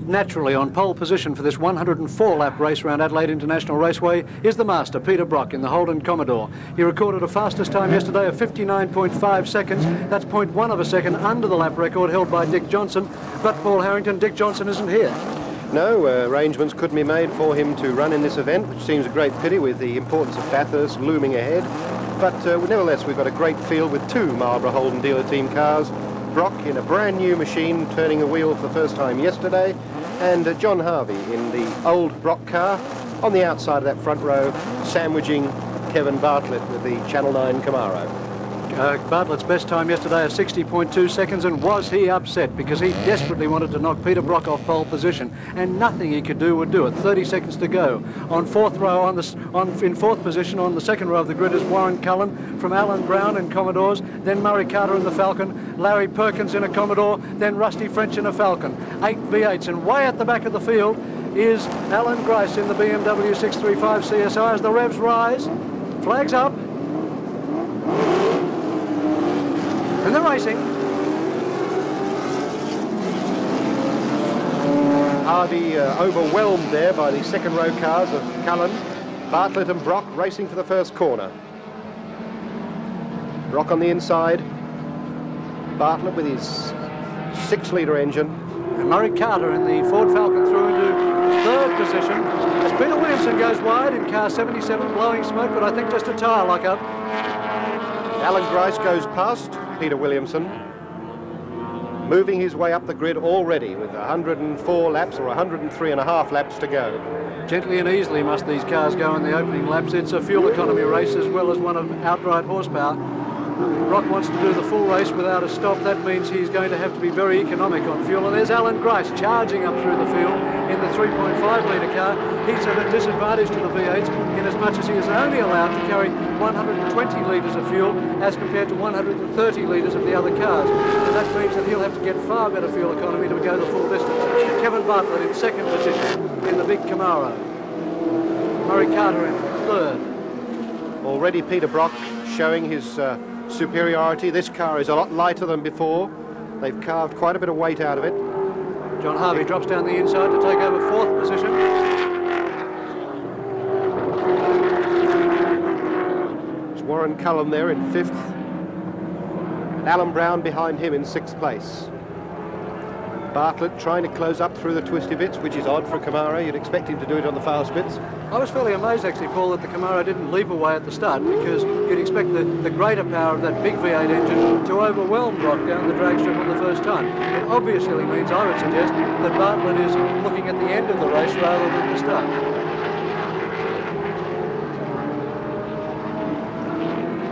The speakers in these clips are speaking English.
Naturally, on pole position for this 104-lap race around Adelaide International Raceway is the master, Peter Brock, in the Holden Commodore. He recorded a fastest time yesterday of 59.5 seconds. That's 0.1 of a second under the lap record held by Dick Johnson. But, Paul Harrington, Dick Johnson isn't here. No, arrangements couldn't be made for him to run in this event, which seems a great pity with the importance of Bathurst looming ahead. But nevertheless, we've got a great field with two Marlborough Holden dealer team cars. Brock in a brand new machine, turning the wheel for the first time yesterday, and John Harvey in the old Brock car on the outside of that front row, sandwiching Kevin Bartlett with the Channel 9 Camaro. Bartlett's best time yesterday of 60.2 seconds, and was he upset because he desperately wanted to knock Peter Brock off pole position, and nothing he could do would do it. 30 seconds to go. On fourth row, in fourth position on the second row of the grid is Warren Cullen from Alan Brown in Commodores, then Murray Carter in the Falcon, Larry Perkins in a Commodore, then Rusty French in a Falcon. 8 V8s, and way at the back of the field is Alan Grice in the BMW 635 CSI as the revs rise. Flags up. And they're racing. Harvey overwhelmed there by the second row cars of Cullen. Bartlett and Brock racing for the first corner. Brock on the inside. Bartlett with his 6-litre engine. And Murray Carter in the Ford Falcon through into third position as Peter Williamson goes wide in car 77, blowing smoke, but I think just a tyre lock-up. Alan Grice goes past Peter Williamson, moving his way up the grid already with 104 laps or 103.5 laps to go. Gently and easily must these cars go in the opening laps. It's a fuel economy race as well as one of outright horsepower. Brock wants to do the full race without a stop. That means he's going to have to be very economic on fuel. And there's Alan Grice charging up through the field in the 3.5-litre car. He's at a disadvantage to the V8s in as much as he is only allowed to carry 120 litres of fuel as compared to 130 litres of the other cars. And that means that he'll have to get far better fuel economy to go the full distance. Kevin Bartlett in second position in the big Camaro. Murray Carter in third. Already Peter Brock showing his superiority. This car is a lot lighter than before. They've carved quite a bit of weight out of it. John Harvey drops down the inside to take over fourth position. It's Warren Cullen there in fifth. And Alan Brown behind him in sixth place. Bartlett trying to close up through the twisty bits, which is odd for a Camaro. You'd expect him to do it on the fast bits. I was fairly amazed actually, Paul, that the Camaro didn't leap away at the start, because you'd expect the greater power of that big V8 engine to overwhelm Brock down the drag strip on the first time. It obviously means, I would suggest, that Bartlett is looking at the end of the race rather than the start.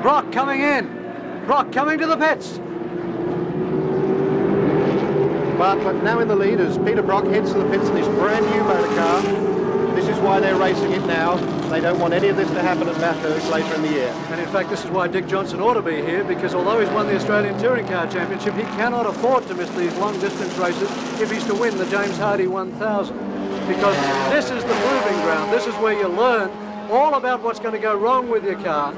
Brock coming in. Brock coming to the pits. Bartlett now in the lead as Peter Brock heads to the pits in this brand new motor car. This is why they're racing it now. They don't want any of this to happen at Bathurst later in the year. And in fact, this is why Dick Johnson ought to be here, because although he's won the Australian Touring Car Championship, he cannot afford to miss these long distance races if he's to win the James Hardy 1000. Because this is the proving ground. This is where you learn all about what's going to go wrong with your car.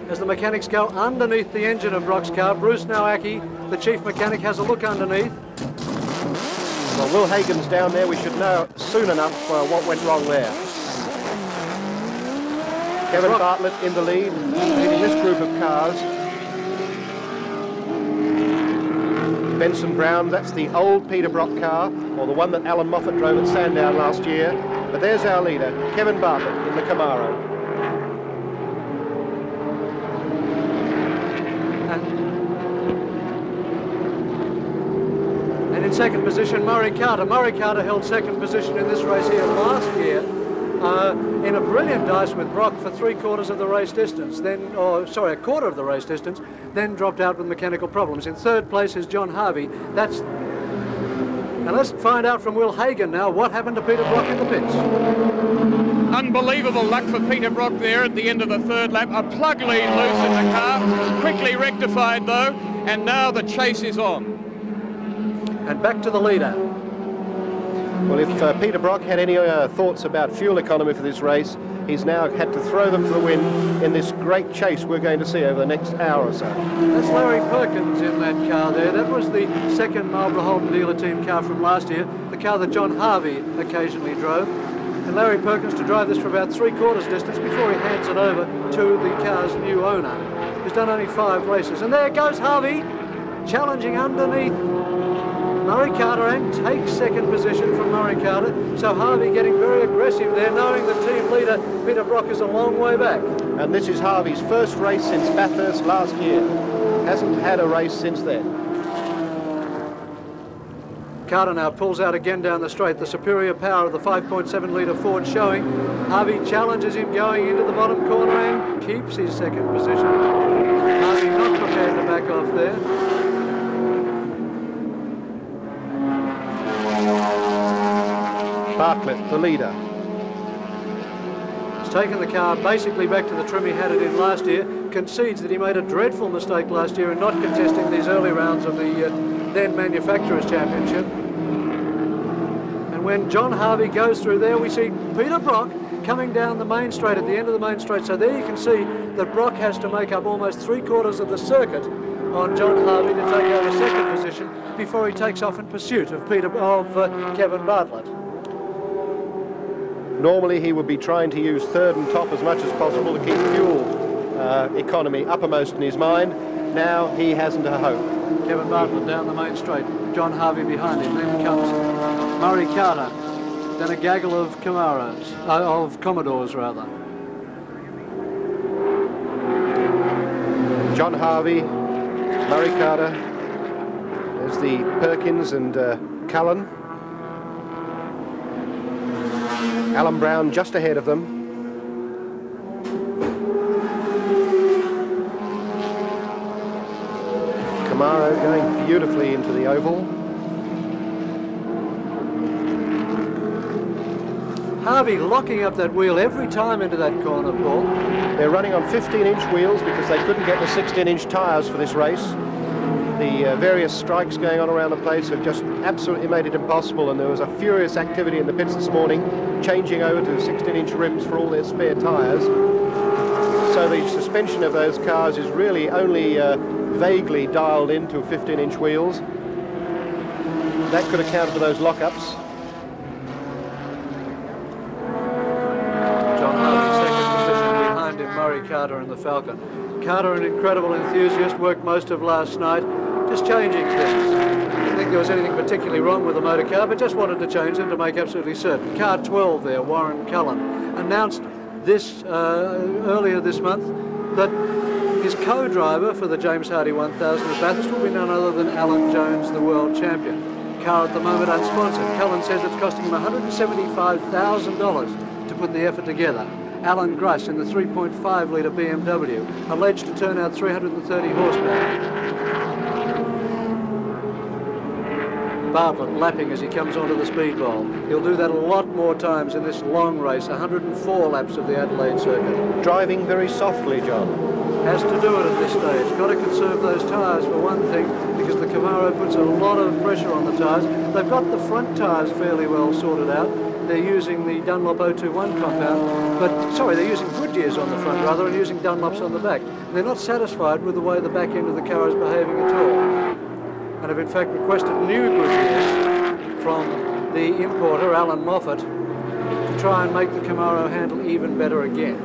As the mechanics go underneath the engine of Brock's car, Bruce Nowacki, the chief mechanic, has a look underneath. Well, Will Hagon's down there. We should know soon enough what went wrong there. Kevin Bartlett in the lead, leading this group of cars. Benson Brown, that's the old Peter Brock car, or the one that Alan Moffat drove at Sandown last year. But there's our leader, Kevin Bartlett in the Camaro. And in second position, Murray Carter. Murray Carter held second position in this race here last year in a brilliant dice with Brock for 3/4 of the race distance, a quarter of the race distance, then dropped out with mechanical problems. In third place is John Harvey. And let's find out from Will Hagon now what happened to Peter Brock in the pits. Unbelievable luck for Peter Brock there at the end of the third lap. A plug lead loose in the car, quickly rectified though, and now the chase is on. And back to the leader. Well, if Peter Brock had any thoughts about fuel economy for this race, he's now had to throw them to the wind in this great chase we're going to see over the next hour or so. That's Larry Perkins in that car there. That was the second Marlborough Holden dealer team car from last year, the car that John Harvey occasionally drove. And Larry Perkins to drive this for about 3/4 distance before he hands it over to the car's new owner, who's done only 5 races. And there goes Harvey, challenging underneath Murray Carter, and takes second position from Murray Carter. So Harvey getting very aggressive there, knowing the team leader, Peter Brock, is a long way back. And this is Harvey's first race since Bathurst last year. Hasn't had a race since then. Carter now pulls out again down the straight. The superior power of the 5.7 litre Ford showing. Harvey challenges him going into the bottom corner and keeps his second position. Harvey not prepared to back off there. Bartlett, the leader. He's taken the car basically back to the trim he had it in last year. Concedes that he made a dreadful mistake last year in not contesting these early rounds of the then Manufacturers' Championship. And when John Harvey goes through there, we see Peter Brock coming down the main straight at the end of the main straight. So there you can see that Brock has to make up almost 3/4 of the circuit on John Harvey to take over second position before he takes off in pursuit of Kevin Bartlett. Normally he would be trying to use third and top as much as possible to keep fuel economy uppermost in his mind. Now he hasn't a hope. Kevin Bartlett down the main straight, John Harvey behind him. Then comes Murray Carter, then a gaggle of Commodores rather. John Harvey, Murray Carter, there's the Perkins and Cullen. Alan Brown just ahead of them. Camaro going beautifully into the oval. Harvey locking up that wheel every time into that corner, Paul. They're running on 15-inch wheels because they couldn't get the 16-inch tyres for this race. The various strikes going on around the place have just absolutely made it impossible, and there was a furious activity in the pits this morning, changing over to 16-inch rims for all their spare tyres. So the suspension of those cars is really only vaguely dialed into 15-inch wheels. That could account for those lockups. John Harvey second position behind him, Murray Carter and the Falcon. Carter, an incredible enthusiast, worked most of last night just changing things. Didn't think there was anything particularly wrong with the motor car, but just wanted to change them to make absolutely certain. Car 12 there, Warren Cullen, announced this earlier this month that his co-driver for the James Hardy 1000 at Bathurst will be none other than Alan Jones, the world champion. Car at the moment unsponsored. Cullen says it's costing him $175,000 to put the effort together. Alan Gruss in the 3.5 litre BMW, alleged to turn out 330 horsepower. Bartlett lapping as he comes onto the speedball. He'll do that a lot more times in this long race, 104 laps of the Adelaide circuit. Driving very softly, John. Has to do it at this stage. Got to conserve those tyres for one thing, because the Camaro puts a lot of pressure on the tyres. They've got the front tyres fairly well sorted out. They're using the Dunlop 021 compound, they're using Goodyears on the front rather, and using Dunlops on the back. They're not satisfied with the way the back end of the car is behaving at all, and have in fact requested new Goodyears from the importer, Alan Moffat, to try and make the Camaro handle even better again.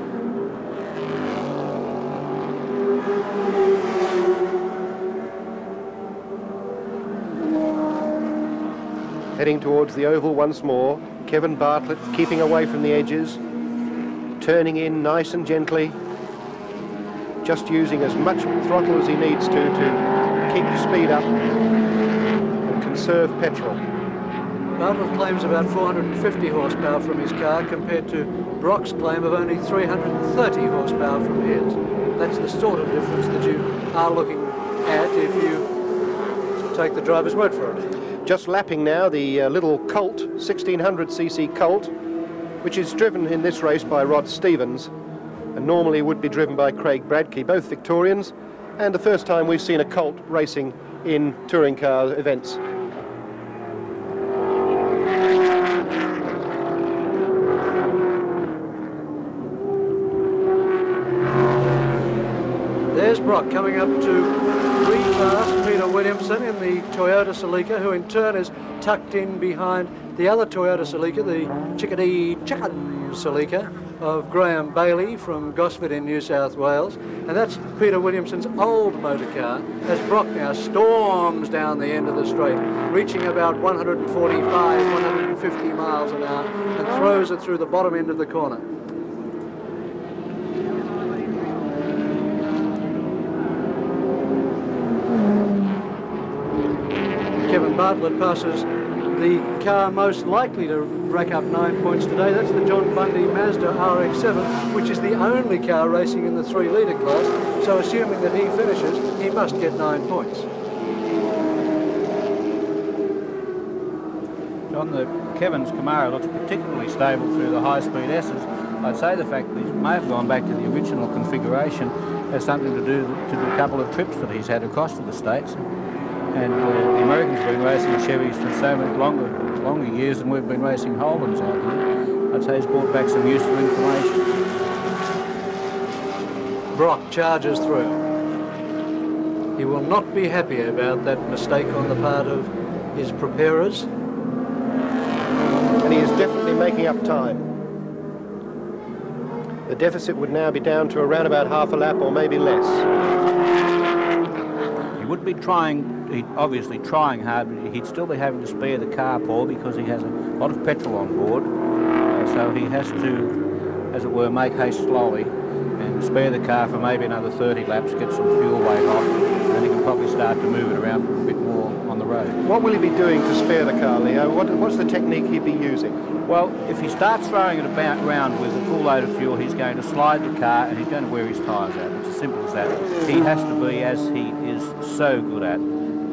Heading towards the oval once more. Kevin Bartlett keeping away from the edges, turning in nice and gently, just using as much throttle as he needs to keep the speed up and conserve petrol. Bartlett claims about 450 horsepower from his car compared to Brock's claim of only 330 horsepower from his. That's the sort of difference that you are looking at if you take the driver's word for it. Just lapping now the little Colt, 1600cc Colt, which is driven in this race by Rod Stevens, and normally would be driven by Craig Bradkey, both Victorians, and the first time we've seen a colt racing in touring car events. There's Brock coming up to lead fast Peter Williamson in the Toyota Celica, who in turn is tucked in behind the other Toyota Celica, the Chickadee Chicken Celica of Graeme Bailey from Gosford in New South Wales. And that's Peter Williamson's old motor car as Brock now storms down the end of the straight, reaching about 145, 150 miles an hour, and throws it through the bottom end of the corner. Kevin Bartlett passes the car most likely to rack up 9 points today. That's the John Bundy Mazda RX-7, which is the only car racing in the 3-litre class. So assuming that he finishes, he must get 9 points. John, the Kevin's Camaro looks particularly stable through the high-speed S's. I'd say the fact that he may have gone back to the original configuration has something to do with a couple of trips that he's had across to the States. And the Americans have been racing Chevys for so many longer years than we've been racing Holdens out here. I'd say he's brought back some useful information. Brock charges through. He will not be happy about that mistake on the part of his preparers. And he is definitely making up time. The deficit would now be down to around about half a lap or maybe less. He would be obviously trying hard, but he'd still be having to spare the car, Paul, because he has a lot of petrol on board. So he has to, as it were, make haste slowly and spare the car for maybe another 30 laps, get some fuel weight off, and then he can probably start to move it around a bit more on the road. What will he be doing to spare the car, Leo? What's the technique he'd be using? Well, if he starts throwing it around with a full load of fuel, he's going to slide the car and he's going to wear his tyres out. It's as simple as that. He has to be, as he is so good at,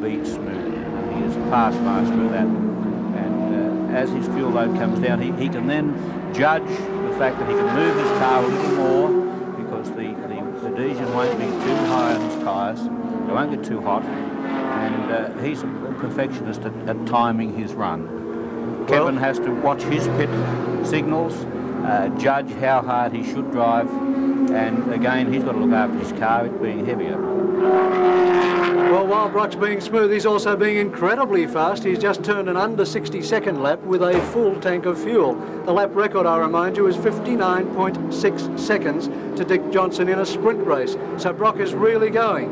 be smooth. He is a past master of that. And as his fuel load comes down, he can then judge the fact that he can move his car a little more because the adhesion won't be too high on his tyres. They won't get too hot. And he's a perfectionist at timing his run. Kevin has to watch his pit signals, judge how hard he should drive, and again, he's got to look after his car, it being heavier. Well, while Brock's being smooth, he's also being incredibly fast. He's just turned an under 60-second lap with a full tank of fuel. The lap record, I remind you, is 59.6 seconds to Dick Johnson in a sprint race. So Brock is really going.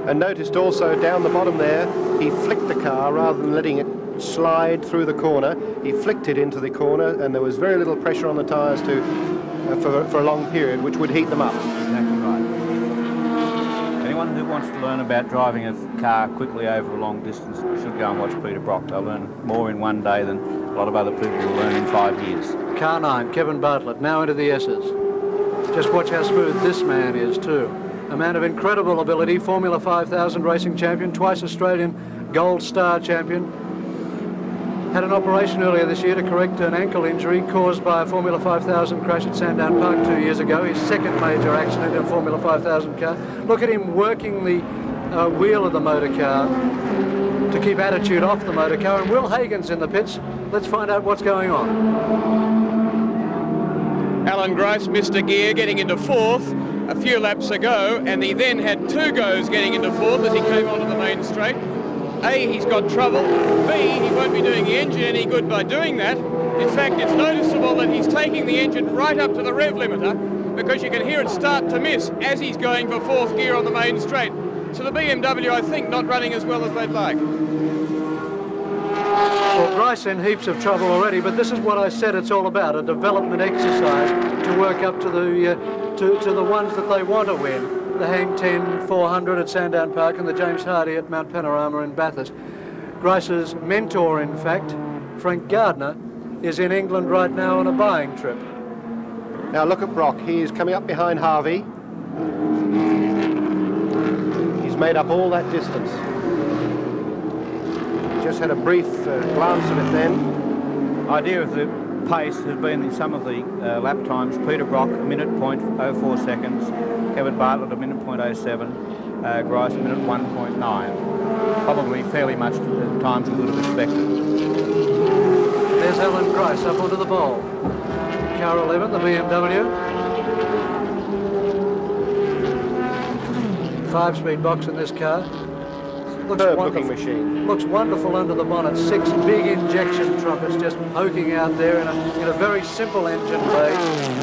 And noticed also down the bottom there, he flicked the car rather than letting it slide through the corner. He flicked it into the corner, and there was very little pressure on the tyres for a long period, which would heat them up. Exactly right. Anyone who wants to learn about driving a car quickly over a long distance should go and watch Peter Brock. They'll learn more in one day than a lot of other people will learn in 5 years. Car 9, Kevin Bartlett, now into the S's. Just watch how smooth this man is too. A man of incredible ability, Formula 5000 racing champion, twice Australian Gold Star champion. Had an operation earlier this year to correct an ankle injury caused by a Formula 5000 crash at Sandown Park 2 years ago. His second major accident in a Formula 5000 car. Look at him working the wheel of the motor car to keep attitude off the motor car. And Will Hagon's in the pits. Let's find out what's going on. Alan Grice missed a gear getting into fourth a few laps ago, and he then had 2 goes getting into fourth as he came onto the main straight. A, he's got trouble. B, he won't be doing the engine any good by doing that. In fact, it's noticeable that he's taking the engine right up to the rev limiter because you can hear it start to miss as he's going for 4th gear on the main straight. So the BMW, I think, not running as well as they'd like. Well, Grice in heaps of trouble already, but this is what I said it's all about, a development exercise to work up to the ones that they want to win. The Hang 10 400 at Sandown Park and the James Hardy at Mount Panorama in Bathurst. Grice's mentor, in fact, Frank Gardner, is in England right now on a buying trip. Now look at Brock. He is coming up behind Harvey. He's made up all that distance. Just had a brief glance at it then. Idea of the pace has been in some of the lap times. Peter Brock, a minute .04 seconds. Kevin Bartlett, a minute .07. Grice, a minute 1.9. Probably fairly much the times we would have expected. There's Alan Grice up onto the bowl. Car 11, the BMW. 5-speed box in this car. Looks Superb-looking machine. Looks wonderful under the bonnet. 6 big injection trumpets just poking out there in a very simple engine bay.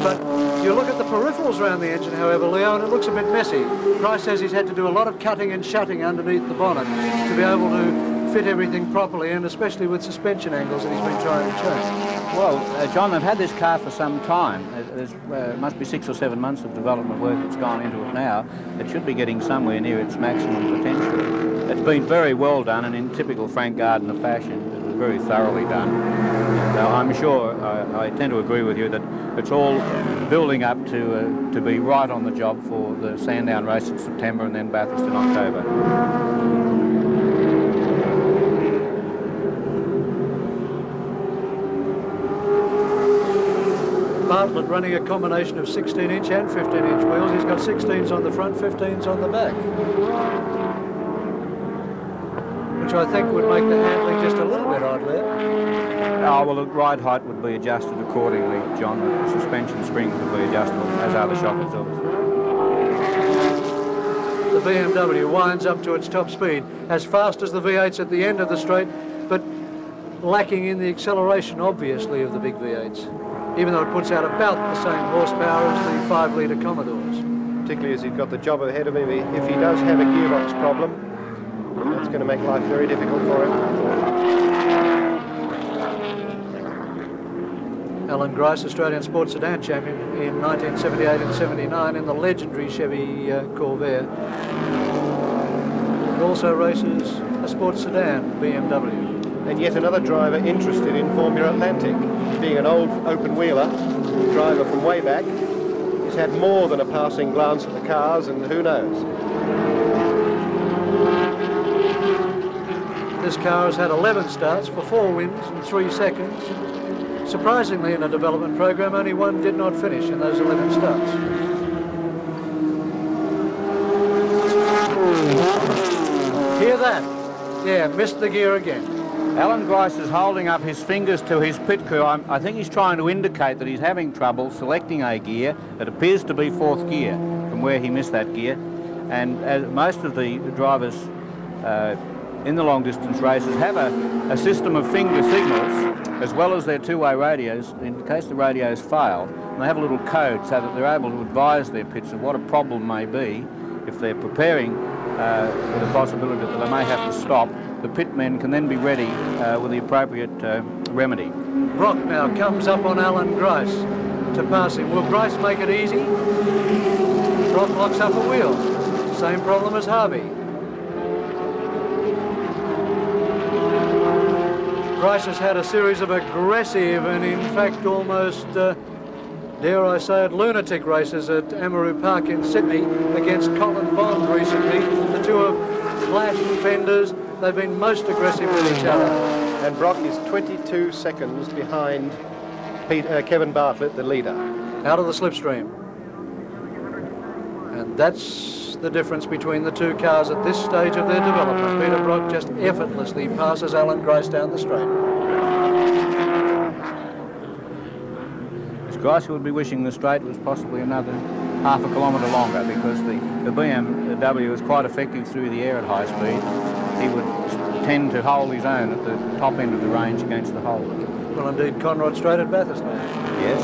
But you look at the peripherals around the engine, however, Leo, and it looks a bit messy. Price says he's had to do a lot of cutting and shutting underneath the bonnet to be able to fit everything properly, and especially with suspension angles that he's been trying to change. Well, John, they've had this car for some time. There's must be 6 or 7 months of development work that's gone into it now. It should be getting somewhere near its maximum potential. It's been very well done, and in typical Frank Gardner fashion, it was very thoroughly done. Now, I'm sure, I tend to agree with you that it's all building up to be right on the job for the Sandown race in September and then Bathurst in October. Bartlett running a combination of 16-inch and 15-inch wheels. He's got 16s on the front, 15s on the back, which I think would make the handling just a little bit odd there. Oh, well, the ride height would be adjusted accordingly, John. The suspension springs would be adjustable, as are the shock absorbers. The BMW winds up to its top speed, as fast as the V8s at the end of the straight, but lacking in the acceleration, obviously, of the big V8s, even though it puts out about the same horsepower as the 5-litre Commodores. Particularly as he's got the job ahead of him. If he does have a gearbox problem, that's going to make life very difficult for him. Alan Grice, Australian Sports Sedan champion in 1978 and 79 in the legendary Chevy Corvair. It also races a sports sedan, BMW. And yet another driver interested in Formula Atlantic. Being an old open-wheeler driver from way back, he's had more than a passing glance at the cars, and who knows. This car has had 11 starts for 4 wins and 3 seconds. Surprisingly, in a development program, only one did not finish in those 11 starts. Hear that? Yeah, missed the gear again. Alan Grice is holding up his fingers to his pit crew. I think he's trying to indicate that he's having trouble selecting a gear. It appears to be 4th gear from where he missed that gear. And as most of the drivers in the long distance races have a system of finger signals as well as their two-way radios in case the radios fail. And they have a little code so that they're able to advise their pits of what a problem may be if they're preparing for the possibility that they may have to stop. The pit men can then be ready with the appropriate remedy. Brock now comes up on Alan Grice to pass him. Will Grice make it easy? Brock locks up a wheel. Same problem as Harvey. Grice has had a series of aggressive and in fact almost, dare I say it, lunatic races at Amaroo Park in Sydney against Colin Bond recently. The two have flashed fenders. They've been most aggressive with each other. And Brock is 22 seconds behind Kevin Bartlett, the leader. Out of the slipstream. And that's the difference between the two cars at this stage of their development. Peter Brock just effortlessly passes Alan Grice down the straight. Grice would be wishing the straight was possibly another half a kilometre longer, because the BMW is quite effective through the air at high speed. He would tend to hold his own at the top end of the range against the Holden. Well, indeed, Conrad Straight at Bathurst. Yes.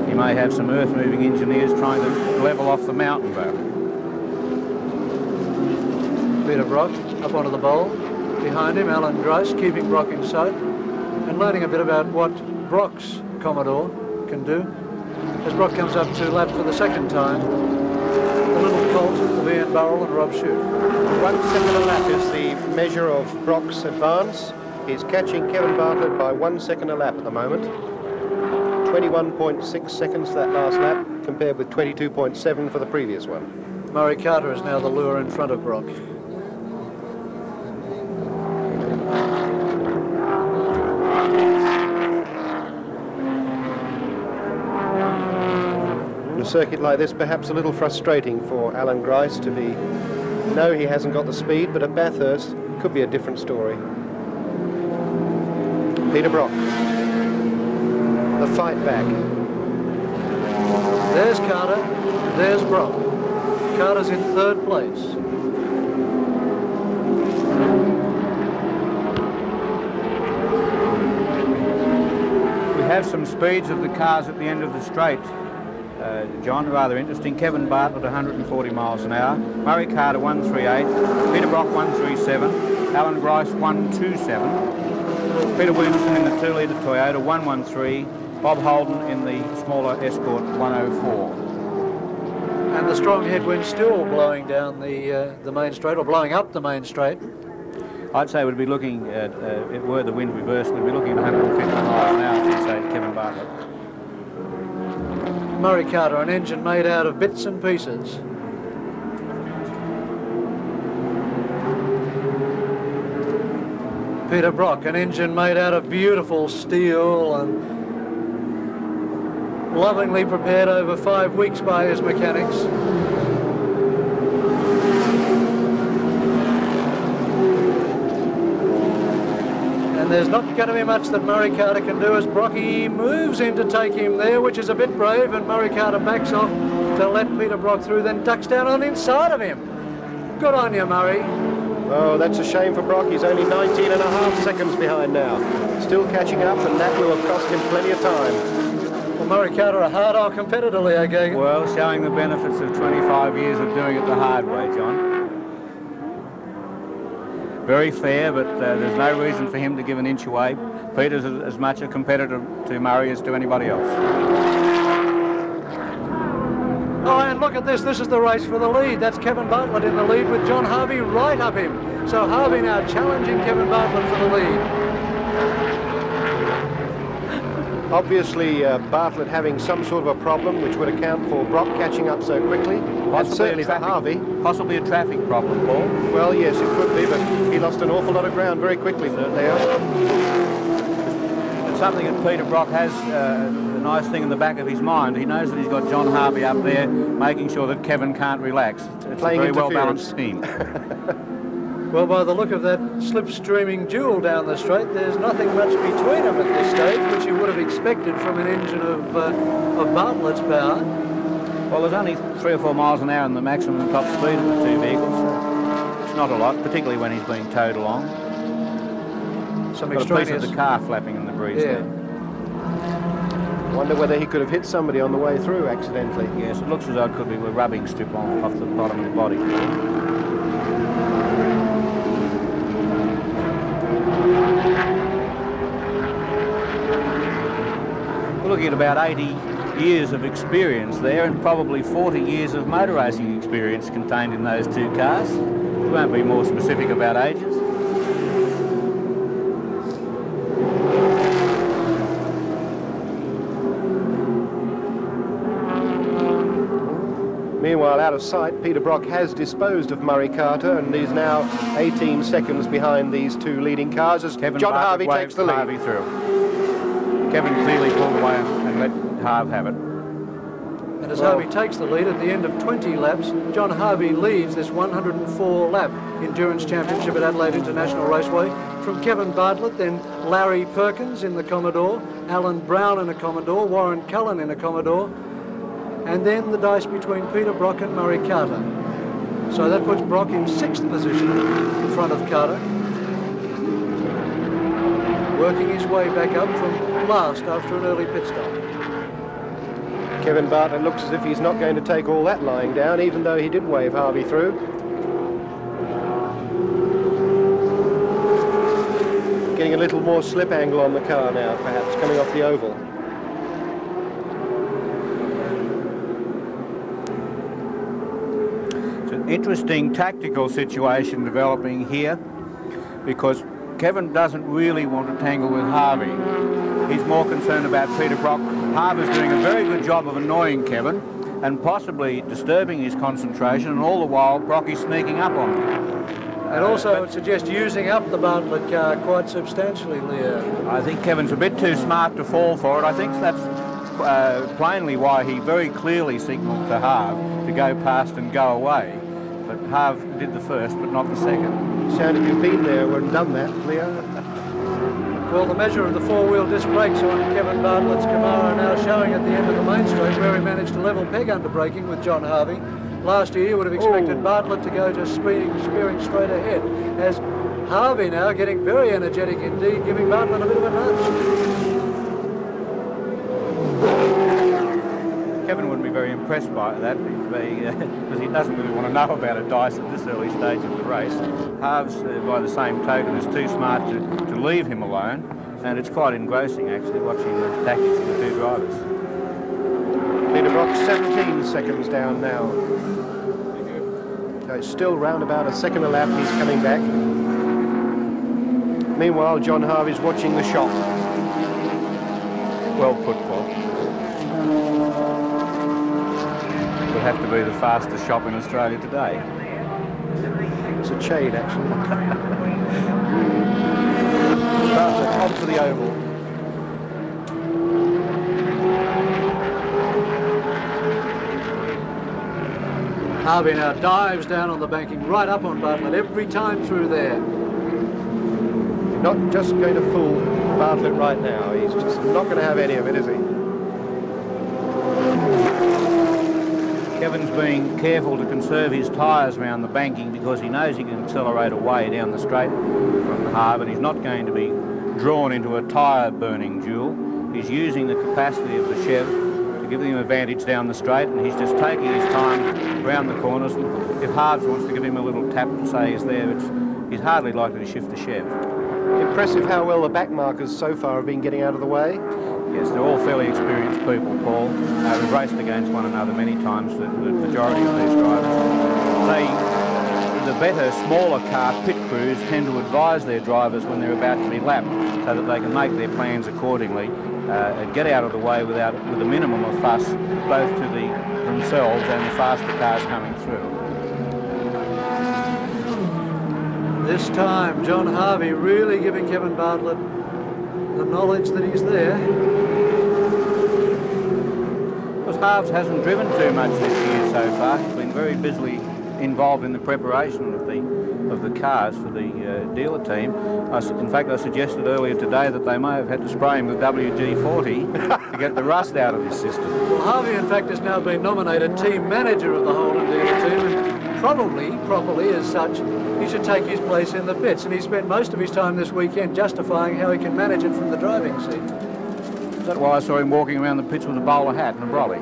He may have some earth-moving engineers trying to level off the mountain, though. Peter Brock up onto the bowl. Behind him, Alan Grice, keeping Brock in sight and learning a bit about what Brock's Commodore can do. As Brock comes up to lap for the second time, the little colt, the Ian Burrell and Rob Shute. 1 second a lap is the measure of Brock's advance. He's catching Kevin Bartlett by 1 second a lap at the moment. 21.6 seconds that last lap, compared with 22.7 for the previous one. Murray Carter is now the lure in front of Brock. circuit like this, perhaps a little frustrating for Alan Grice to be... No, he hasn't got the speed, but at Bathurst, could be a different story. Peter Brock. The fight back. There's Carter, there's Brock. Carter's in third place. We have some speeds of the cars at the end of the straight, John, rather interesting. Kevin Bartlett 140 miles an hour, Murray Carter 138, Peter Brock 137, Alan Grice 127, Peter Williamson in the 2-litre Toyota 113, Bob Holden in the smaller Escort 104. And the strong headwind still blowing down the main straight, or blowing up the main straight. I'd say we'd be looking at, were the wind reversed, we'd be looking at 150 miles an hour, if say Kevin Bartlett. Murray Carter, an engine made out of bits and pieces. Peter Brock, an engine made out of beautiful steel and lovingly prepared over 5 weeks by his mechanics. And there's not going to be much that Murray Carter can do as Brocky moves in to take him there, which is a bit brave, and Murray Carter backs off to let Peter Brock through, then ducks down on the inside of him. Good on you, Murray. Oh, that's a shame for Brock. He's only 19.5 seconds behind now. Still catching up, and that will have cost him plenty of time. Well, Murray Carter, a hard-out competitor, Leo Gagan. Well, showing the benefits of 25 years of doing it the hard way, John. Very fair, but there's no reason for him to give an inch away. Peter's as much a competitor to Murray as to anybody else. Oh, and look at this. This is the race for the lead. That's Kevin Bartlett in the lead with John Harvey right up him. So Harvey now challenging Kevin Bartlett for the lead. Obviously, Bartlett having some sort of a problem, which would account for Brock catching up so quickly. Possibly possibly a traffic problem, Paul. Well, yes, it could be, but he lost an awful lot of ground very quickly. It's something that Peter Brock has, the nice thing in the back of his mind. He knows that he's got John Harvey up there, making sure that Kevin can't relax. It's a very well-balanced team. Well, by the look of that slipstreaming duel down the straight, there's nothing much between them at this stage, which you would have expected from an engine of Bartlett's power. Well, there's only 3 or 4 miles an hour in the maximum top speed of the two vehicles. It's not a lot, particularly when he's being towed along. Some got a piece of the car flapping in the breeze there. Wonder whether he could have hit somebody on the way through accidentally. Yes, it looks as though it could be with a rubbing strip off the bottom of the body. We're looking at about 80 years of experience there, and probably 40 years of motor racing experience contained in those two cars. We won't be more specific about ages. Meanwhile, out of sight, Peter Brock has disposed of Murray Carter, and he's now 18 seconds behind these two leading cars as John Harvey takes the lead. Harvey through. Kevin clearly pulled away and let Harvey have it. And as Harvey takes the lead at the end of 20 laps, John Harvey leads this 104-lap Endurance Championship at Adelaide International Raceway from Kevin Bartlett, then Larry Perkins in the Commodore, Alan Brown in a Commodore, Warren Cullen in a Commodore, and then the dice between Peter Brock and Murray Carter. So that puts Brock in 6th position in front of Carter, working his way back up from last after an early pit stop. Kevin Bartlett looks as if he's not going to take all that lying down, even though he did wave Harvey through. Getting a little more slip angle on the car now, perhaps, coming off the oval. It's an interesting tactical situation developing here, because Kevin doesn't really want to tangle with Harvey. He's more concerned about Peter Brock. Harvey's doing a very good job of annoying Kevin and possibly disturbing his concentration, and all the while Brocky's sneaking up on him. And also, I would suggest using up the Bartlett car quite substantially, Leo. I think Kevin's a bit too smart to fall for it. I think that's plainly why he very clearly signalled to Harve to go past and go away. But Harve did the first, but not the second. Sounded you've been there and done that, Leo. Well, the measure of the four-wheel disc brakes on Kevin Bartlett's Camaro now showing at the end of the main straight, where he managed to level peg under braking with John Harvey. Last year you would have expected Bartlett to go to spearing straight ahead, as Harvey now getting very energetic indeed, giving Bartlett a bit of a nudge. Kevin wouldn't be very impressed by that because he doesn't really want to know about a dice at this early stage of the race. Harve's, by the same token, is too smart to leave him alone, and it's quite engrossing actually watching the tactics of the two drivers. Peter Brock 17 seconds down now. So it's still round about a second a lap. He's coming back. Meanwhile, John Harvey's watching the shop. Well put, Paul. Would have to be the fastest shop in Australia today. It's a shade, actually. Bartlett onto the oval. Harvey now dives down on the banking, right up on Bartlett every time through there. Not just going to fool Bartlett right now. He's just not going to have any of it, is he? Kevin's being careful to conserve his tyres around the banking because he knows he can accelerate away down the straight from the Harve, and he's not going to be drawn into a tyre burning duel. He's using the capacity of the Chev to give him advantage down the straight, and he's just taking his time around the corners. And if Harves wants to give him a little tap to say he's there, he's hardly likely to shift the Chev. Impressive how well the back markers so far have been getting out of the way. Yes, they're all fairly experienced people, Paul. We've raced against one another many times, the majority of these drivers. The better, smaller car pit crews tend to advise their drivers when they're about to be lapped so that they can make their plans accordingly and get out of the way with a minimum of fuss, both to themselves and the faster cars coming through. This time, John Harvey really giving Kevin Bartlett the knowledge that he's there. Because Harves hasn't driven too much this year so far. He's been very busily involved in the preparation of the cars for the dealer team. In fact, I suggested earlier today that they may have had to spray him with WG-40 to get the rust out of his system. Well, Harvey, in fact, has now been nominated team manager of the Holden dealer team, and probably, properly as such, he should take his place in the pits, and he spent most of his time this weekend justifying how he can manage it from the driving seat. Is that why I saw him walking around the pits with a bowler hat and a brolly?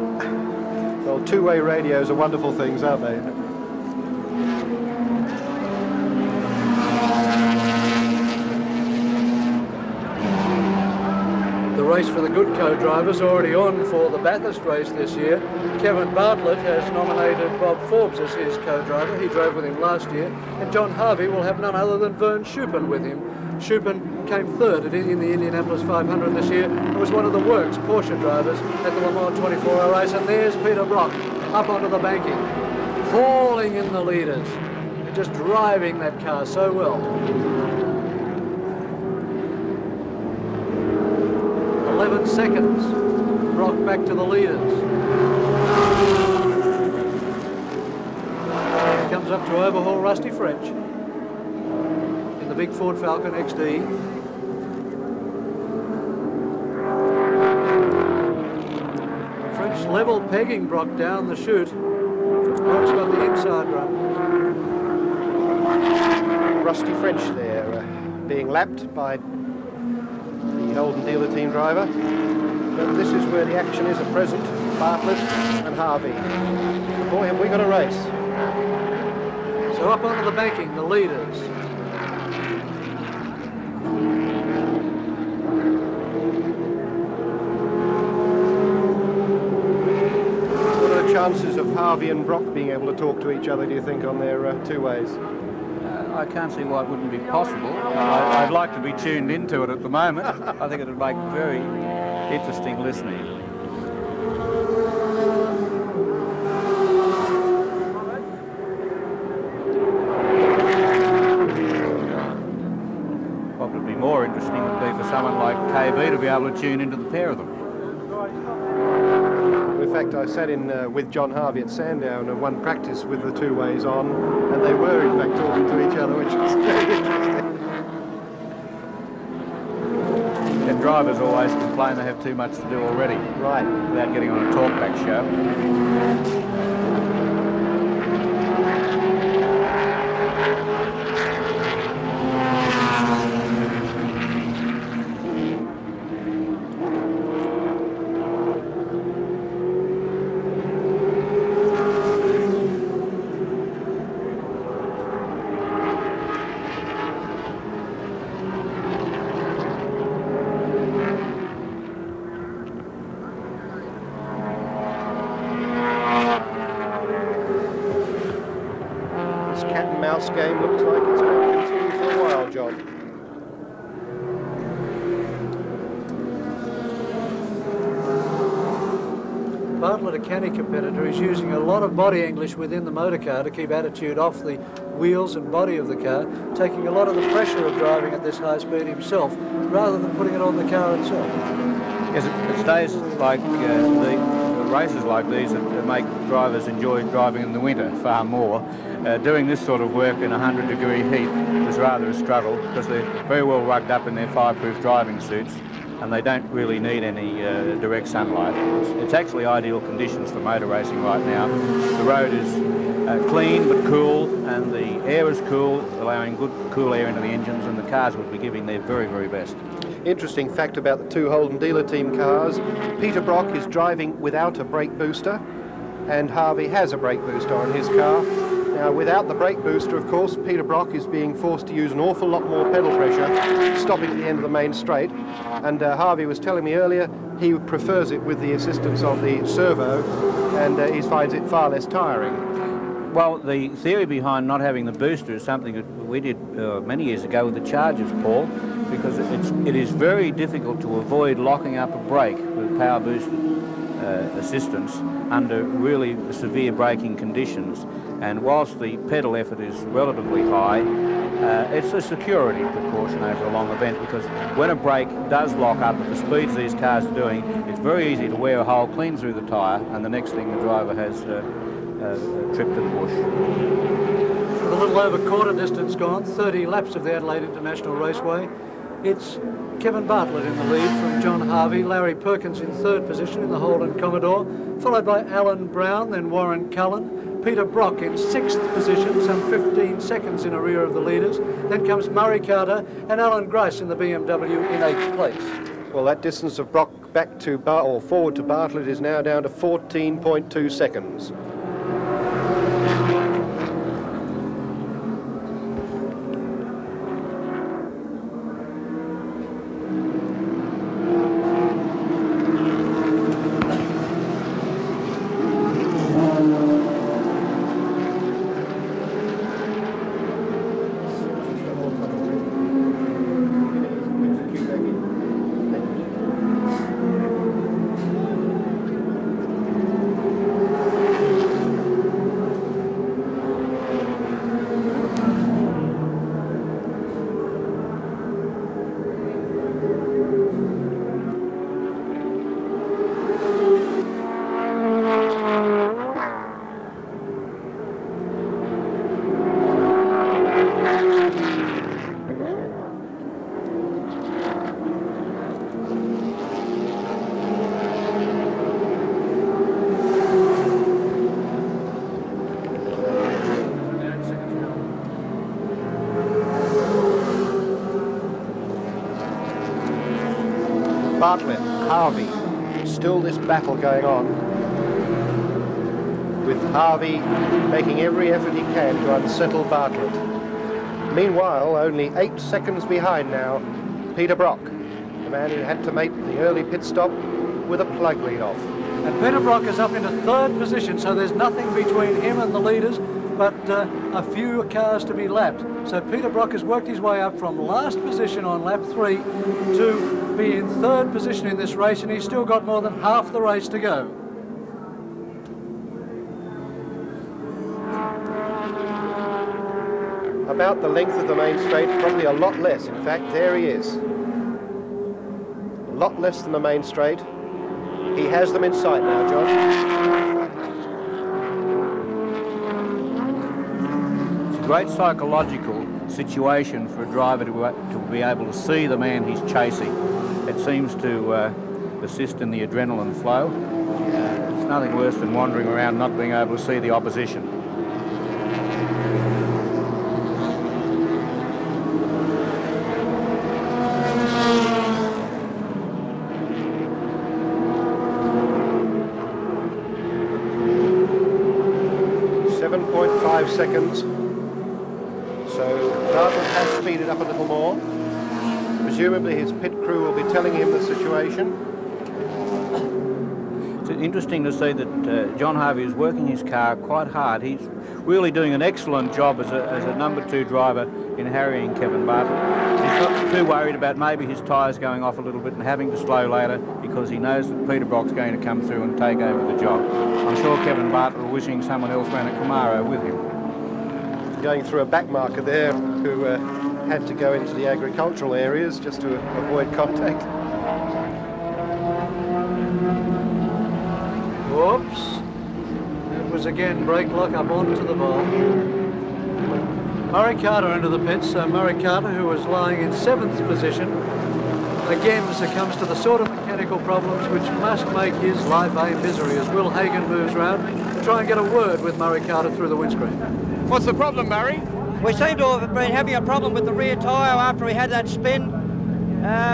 Well, two-way radios are wonderful things, aren't they? The race for the good co-drivers already on for the Bathurst race this year. Kevin Bartlett has nominated Bob Forbes as his co-driver. He drove with him last year. And John Harvey will have none other than Vern Schuppen with him. Schuppen came third in the Indianapolis 500 this year and was one of the works Porsche drivers at the Le Mans 24-hour race. And there's Peter Brock up onto the banking, hauling in the leaders, and just driving that car so well. 11 seconds. Brock back to the leaders. He comes up to overhaul Rusty French in the big Ford Falcon XD. French level pegging Brock down the chute. Brock's got the inside run. Rusty French there, being lapped by the Holden dealer team driver. But this is where the action is at present. Bartlett and Harvey. Boy, have we got a race. So up onto the banking, the leaders. What are the chances of Harvey and Brock being able to talk to each other, do you think, on their two ways? I can't see why it wouldn't be possible. I'd like to be tuned into it at the moment. I think it would make very interesting listening. What would be more interesting would be for someone like KB to be able to tune into the pair of them. fact, I sat in with John Harvey at Sandown and one practice with the two ways on, and they were in fact talking to each other, which was very interesting. And drivers always complain they have too much to do already. Right. Without getting on a talkback show. Game looks like it's going to continue for a while, John. Bartlett, a canny competitor, is using a lot of body English within the motor car to keep attitude off the wheels and body of the car, taking a lot of the pressure of driving at this high speed himself, rather than putting it on the car itself. Yes, it's days like the races like these that make drivers enjoy driving in the winter far more. Doing this sort of work in 100-degree heat is rather a struggle because they're very well rugged up in their fireproof driving suits and they don't really need any direct sunlight. It's actually ideal conditions for motor racing right now. The road is clean but cool and the air is cool, allowing good cool air into the engines, and the cars would be giving their very, very best. Interesting fact about the two Holden dealer team cars, Peter Brock is driving without a brake booster and Harvey has a brake booster on his car. Now, without the brake booster, of course, Peter Brock is being forced to use an awful lot more pedal pressure, stopping at the end of the main straight. And Harvey was telling me earlier he prefers it with the assistance of the servo, and he finds it far less tiring. Well, the theory behind not having the booster is something that we did many years ago with the Chargers, Paul, because it is very difficult to avoid locking up a brake with power boost assistance under really severe braking conditions. And whilst the pedal effort is relatively high, it's a security precaution over a long event, because when a brake does lock up at the speeds these cars are doing, it's very easy to wear a hole clean through the tyre, and the next thing the driver has a trip to the bush. With a little over quarter distance gone, 30 laps of the Adelaide International Raceway, it's Kevin Bartlett in the lead from John Harvey, Larry Perkins in third position in the Holden Commodore, followed by Alan Brown, then Warren Cullen, Peter Brock in sixth position, some 15 seconds in arrear of the leaders. Then comes Murray Carter and Alan Grice in the BMW in eighth place. Well, that distance of Brock back to forward to Bartlett is now down to 14.2 seconds. Bartlett, Harvey, still this battle going on, with Harvey making every effort he can to unsettle Bartlett. Meanwhile, only 8 seconds behind now, Peter Brock, the man who had to make the early pit stop with a plug lead off. And Peter Brock is up into third position, so there's nothing between him and the leaders but a few cars to be lapped. So Peter Brock has worked his way up from last position on lap 3 to be in third position in this race, and he's still got more than half the race to go. About the length of the main straight, probably a lot less. In fact, there he is. A lot less than the main straight. He has them in sight now, John. It's a great psychological situation for a driver to be able to see the man he's chasing. It seems to assist in the adrenaline flow. It's nothing worse than wandering around not being able to see the opposition. Seconds. So Bartlett has speeded up a little more. Presumably his pit crew will be telling him the situation. It's interesting to see that John Harvey is working his car quite hard. He's really doing an excellent job as a number 2 driver in harrying Kevin Bartlett. He's not too worried about maybe his tyres going off a little bit and having to slow later, because he knows that Peter Brock's going to come through and take over the job. I'm sure Kevin Bartlett will wishing someone else ran a Camaro with him. Going through a back marker there, who had to go into the agricultural areas just to avoid contact. Whoops. It was again brake lock up onto the bar. Murray Carter into the pits. So Murray Carter, who was lying in 7th position, again succumbs to the sort of mechanical problems which must make his life a misery as Will Hagon moves round to try and get a word with Murray Carter through the windscreen. What's the problem, Murray? We seem to have been having a problem with the rear tyre after we had that spin,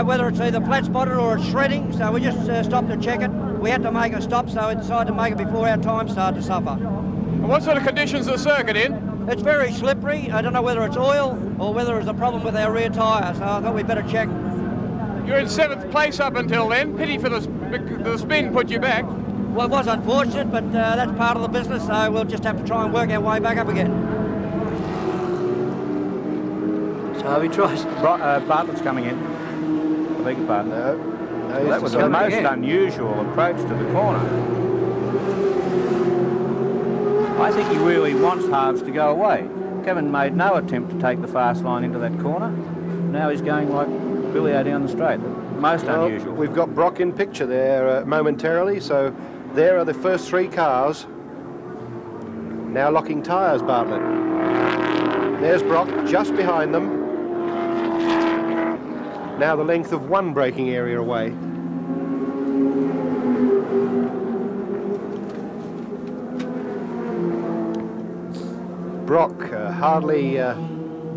whether it's either flat spotted or it's shredding, so we just stopped to check it. We had to make a stop, so we decided to make it before our time started to suffer. And what sort of conditions is the circuit in? It's very slippery. I don't know whether it's oil or whether it's a problem with our rear tyre, so I thought we'd better check. You're in 7th place up until then. Pity for the spin put you back. Well, it was unfortunate, but that's part of the business, so we'll just have to try and work our way back up again. So he tries. Bartlett's coming in. I beg your pardon. No, Well, that was the most unusual approach to the corner. I think he really wants Harves to go away. Kevin made no attempt to take the fast line into that corner. Now he's going like Billy-O down the straight. Most unusual. We've got Brock in picture there momentarily, so there are the first 3 cars. Now locking tyres, Bartlett. There's Brock just behind them. Now the length of 1 braking area away. Brock hardly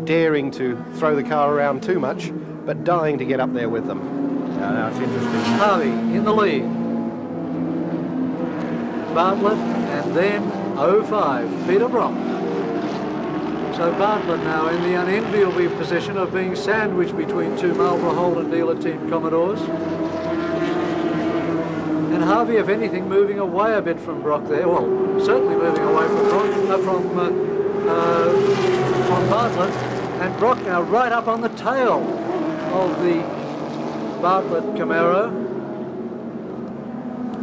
daring to throw the car around too much, but dying to get up there with them. No, it's interesting. Harvey in the lead. Bartlett and then 05, Peter Brock. So Bartlett now in the unenviable position of being sandwiched between 2 Marlborough Holden dealer team Commodores. And Harvey, if anything, moving away a bit from Brock there. Well, certainly moving away from Brock, from Bartlett. And Brock now right up on the tail of the Bartlett Camaro.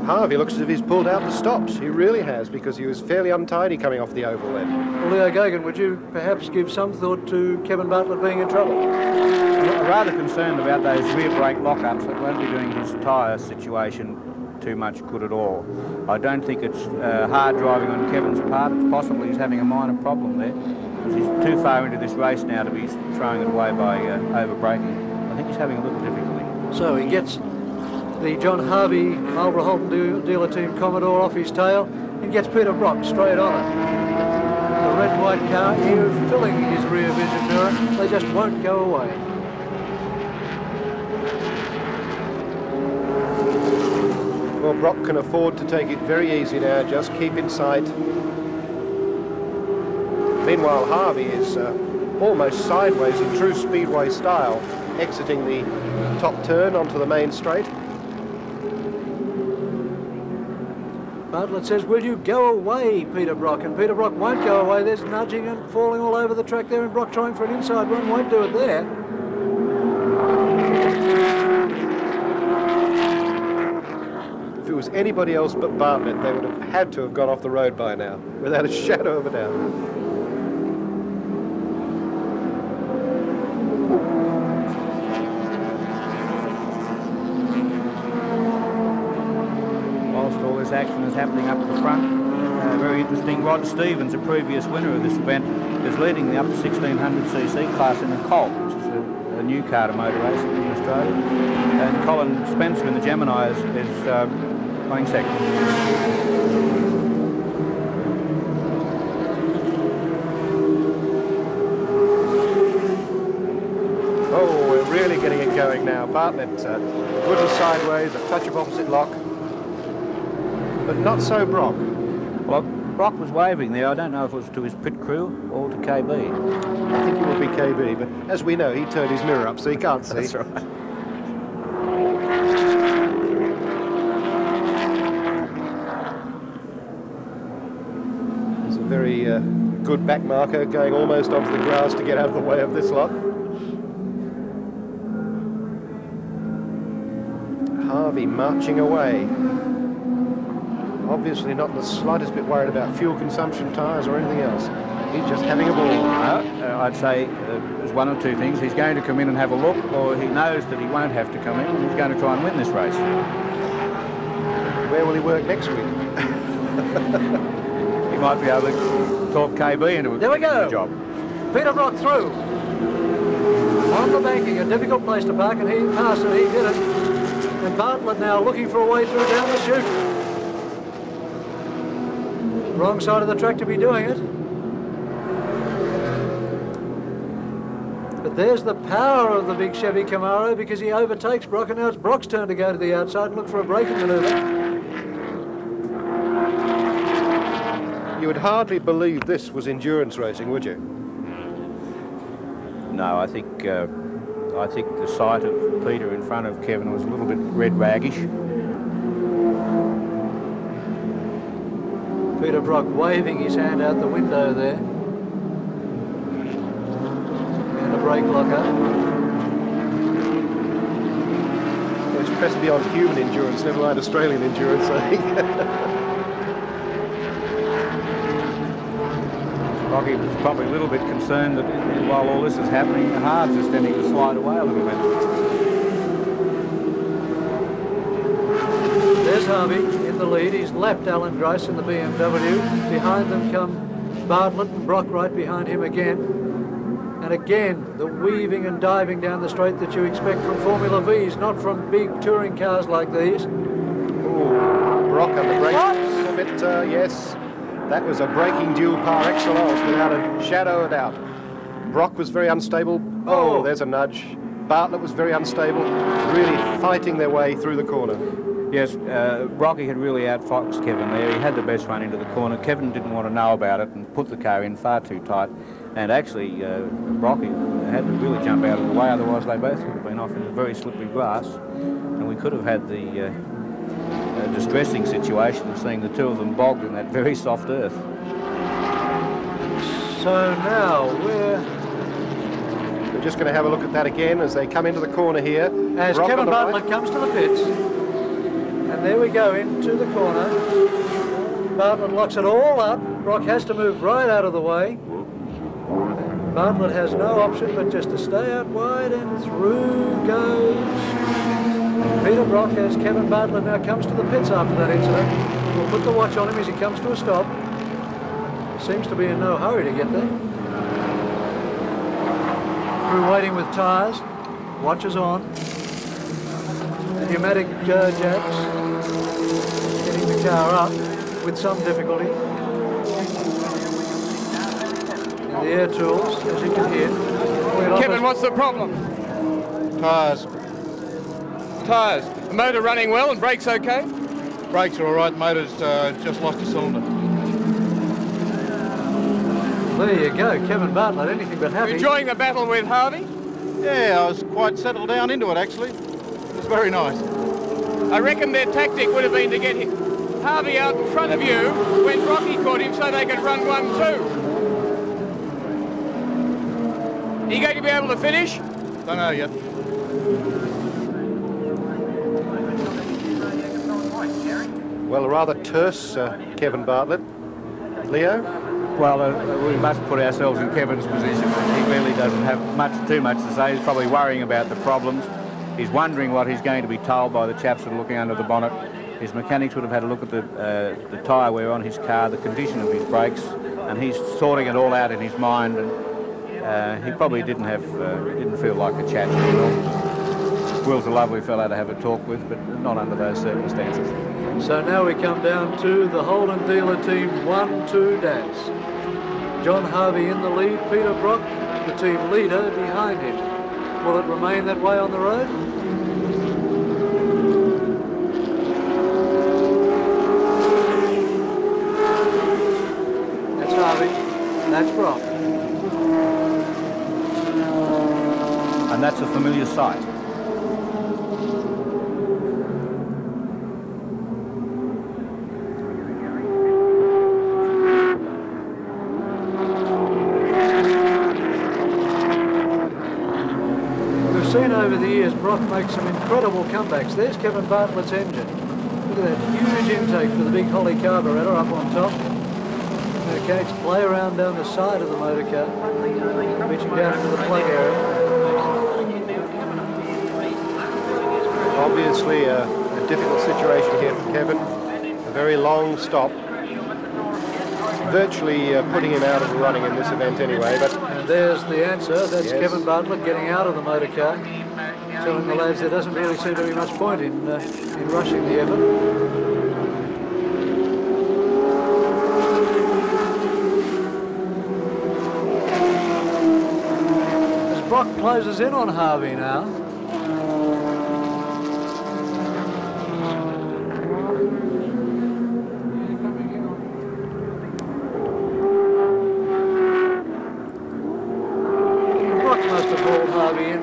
Harvey looks as if he's pulled out the stops. He really has, because he was fairly untidy coming off the oval then. Well, Leo Gagan, would you perhaps give some thought to Kevin Bartlett being in trouble? I'm rather concerned about those rear brake lockups. That won't be doing his tyre situation too much good at all. I don't think it's hard driving on Kevin's part. It's possible he's having a minor problem there, because he's too far into this race now to be throwing it away by over-braking. I think he's having a little difficulty. So he gets the John Harvey Marlborough Holden dealer team Commodore off his tail and gets Peter Brock straight on it. The red and white car here filling his rear vision mirror. They just won't go away. Well, Brock can afford to take it very easy now, just keep in sight. Meanwhile, Harvey is almost sideways in true speedway style, exiting the top turn onto the main straight. Bartlett says, will you go away, Peter Brock? And Peter Brock won't go away. There's nudging and falling all over the track there, and Brock trying for an inside run won't do it there. If it was anybody else but Bartlett, they would have had to have gone off the road by now, without a shadow of a doubt. action is happening up the front. Very interesting. Rod Stevens, a previous winner of this event, is leading the up to 1600cc class in a Colt, which is a new car to motor racing in Australia. And Colin Spencer in the Gemini is playing second. Oh, we're really getting it going now. Bartlett, good and sideways, a touch of opposite lock. But not so Brock. Well, Brock was waving there. I don't know if it was to his pit crew or to KB. I think it would be KB, but as we know, he turned his mirror up, so he can't see. That's right. There's a very good back marker going almost onto the grass to get out of the way of this lot. Harvey marching away. Obviously not the slightest bit worried about fuel consumption, tyres or anything else. He's just having a ball. I'd say there's one or two things. He's going to come in and have a look, or he knows that he won't have to come in and he's going to try and win this race. Where will he work next week? He might be able to talk KB into There we go. the job. Peter Brock through. On the banking, a difficult place to park, and he passed it, he did it. And Bartlett now looking for a way through down the chute. Wrong side of the track to be doing it. But there's the power of the big Chevy Camaro, because he overtakes Brock, and now it's Brock's turn to go to the outside and look for a braking manoeuvre. You would hardly believe this was endurance racing, would you? No, I think the sight of Peter in front of Kevin was a little bit red raggish. Peter Brock waving his hand out the window there. And a brake locker. Well, it's pressed beyond human endurance, never mind Australian endurance, I think. Rocky was probably a little bit concerned that while all this is happening, the hards are tending to slide away a little bit. There's Harvey in the lead. He's lapped Alan Grice in the BMW. Behind them come Bartlett and Brock right behind him again. And again, the weaving and diving down the straight that you expect from Formula Vs, not from big touring cars like these. Ooh, Brock on the brakes a little bit, yes. That was a braking duel par excellence without a shadow of doubt. Brock was very unstable. Oh, there's a nudge. Bartlett was very unstable, really fighting their way through the corner. Yes, Rocky had really outfoxed Kevin there. He had the best run into the corner. Kevin didn't want to know about it and put the car in far too tight. And actually, Rocky had to really jump out of the way, otherwise they both would have been off in very slippery grass. And we could have had the distressing situation of seeing the two of them bogged in that very soft earth. So now we're just going to have a look at that again as they come into the corner here. As Brock Kevin Bartlett right. comes to the pits. And there we go into the corner. Bartlett locks it all up. Brock has to move right out of the way. Bartlett has no option but just to stay out wide, and through goes Peter Brock as Kevin Bartlett now comes to the pits after that incident. We'll put the watch on him as he comes to a stop. He seems to be in no hurry to get there. Crew waiting with tyres. Watch is on. The pneumatic jacks getting the car up with some difficulty. And the air tools, as you can hear. Kevin, what's the problem? Tyres. Tyres. The motor running well and brakes okay? Brakes are all right, motor's just lost a cylinder. There you go, Kevin Bartlett, anything but happy. Enjoying the battle with Harvey? Yeah, I was quite settled down into it, actually. It was very nice. I reckon their tactic would have been to get Harvey out in front of you when Rocky caught him so they could run 1-2. Are you going to be able to finish? Don't know yet. Well, a rather terse Kevin Bartlett. Leo? Well, we must put ourselves in Kevin's position. He really doesn't have too much to say. He's probably worrying about the problems. He's wondering what he's going to be told by the chaps that are looking under the bonnet. his mechanics would have had a look at the tyre wear on his car, the condition of his brakes, and he's sorting it all out in his mind. And he probably didn't feel like a chat. Will's a lovely fellow to have a talk with, but not under those circumstances. So now we come down to the Holden dealer team 1-2 dance. John Harvey in the lead, Peter Brock, the team leader, behind him. Will it remain that way on the road? That's Harvey, that's Brock. And that's a familiar sight. Over the years, Brock makes some incredible comebacks. There's Kevin Bartlett's engine. Look at that huge intake for the big Holly carburettor up on top. The mechanics play around down the side of the motor car, reaching down into the plug area. Obviously a difficult situation here for Kevin. A very long stop. Virtually putting him out of the running in this event anyway. But and there's the answer. That's yes. Kevin Bartlett getting out of the motor car, telling the lads there doesn't really seem to be much point in rushing the effort. As Brock closes in on Harvey now.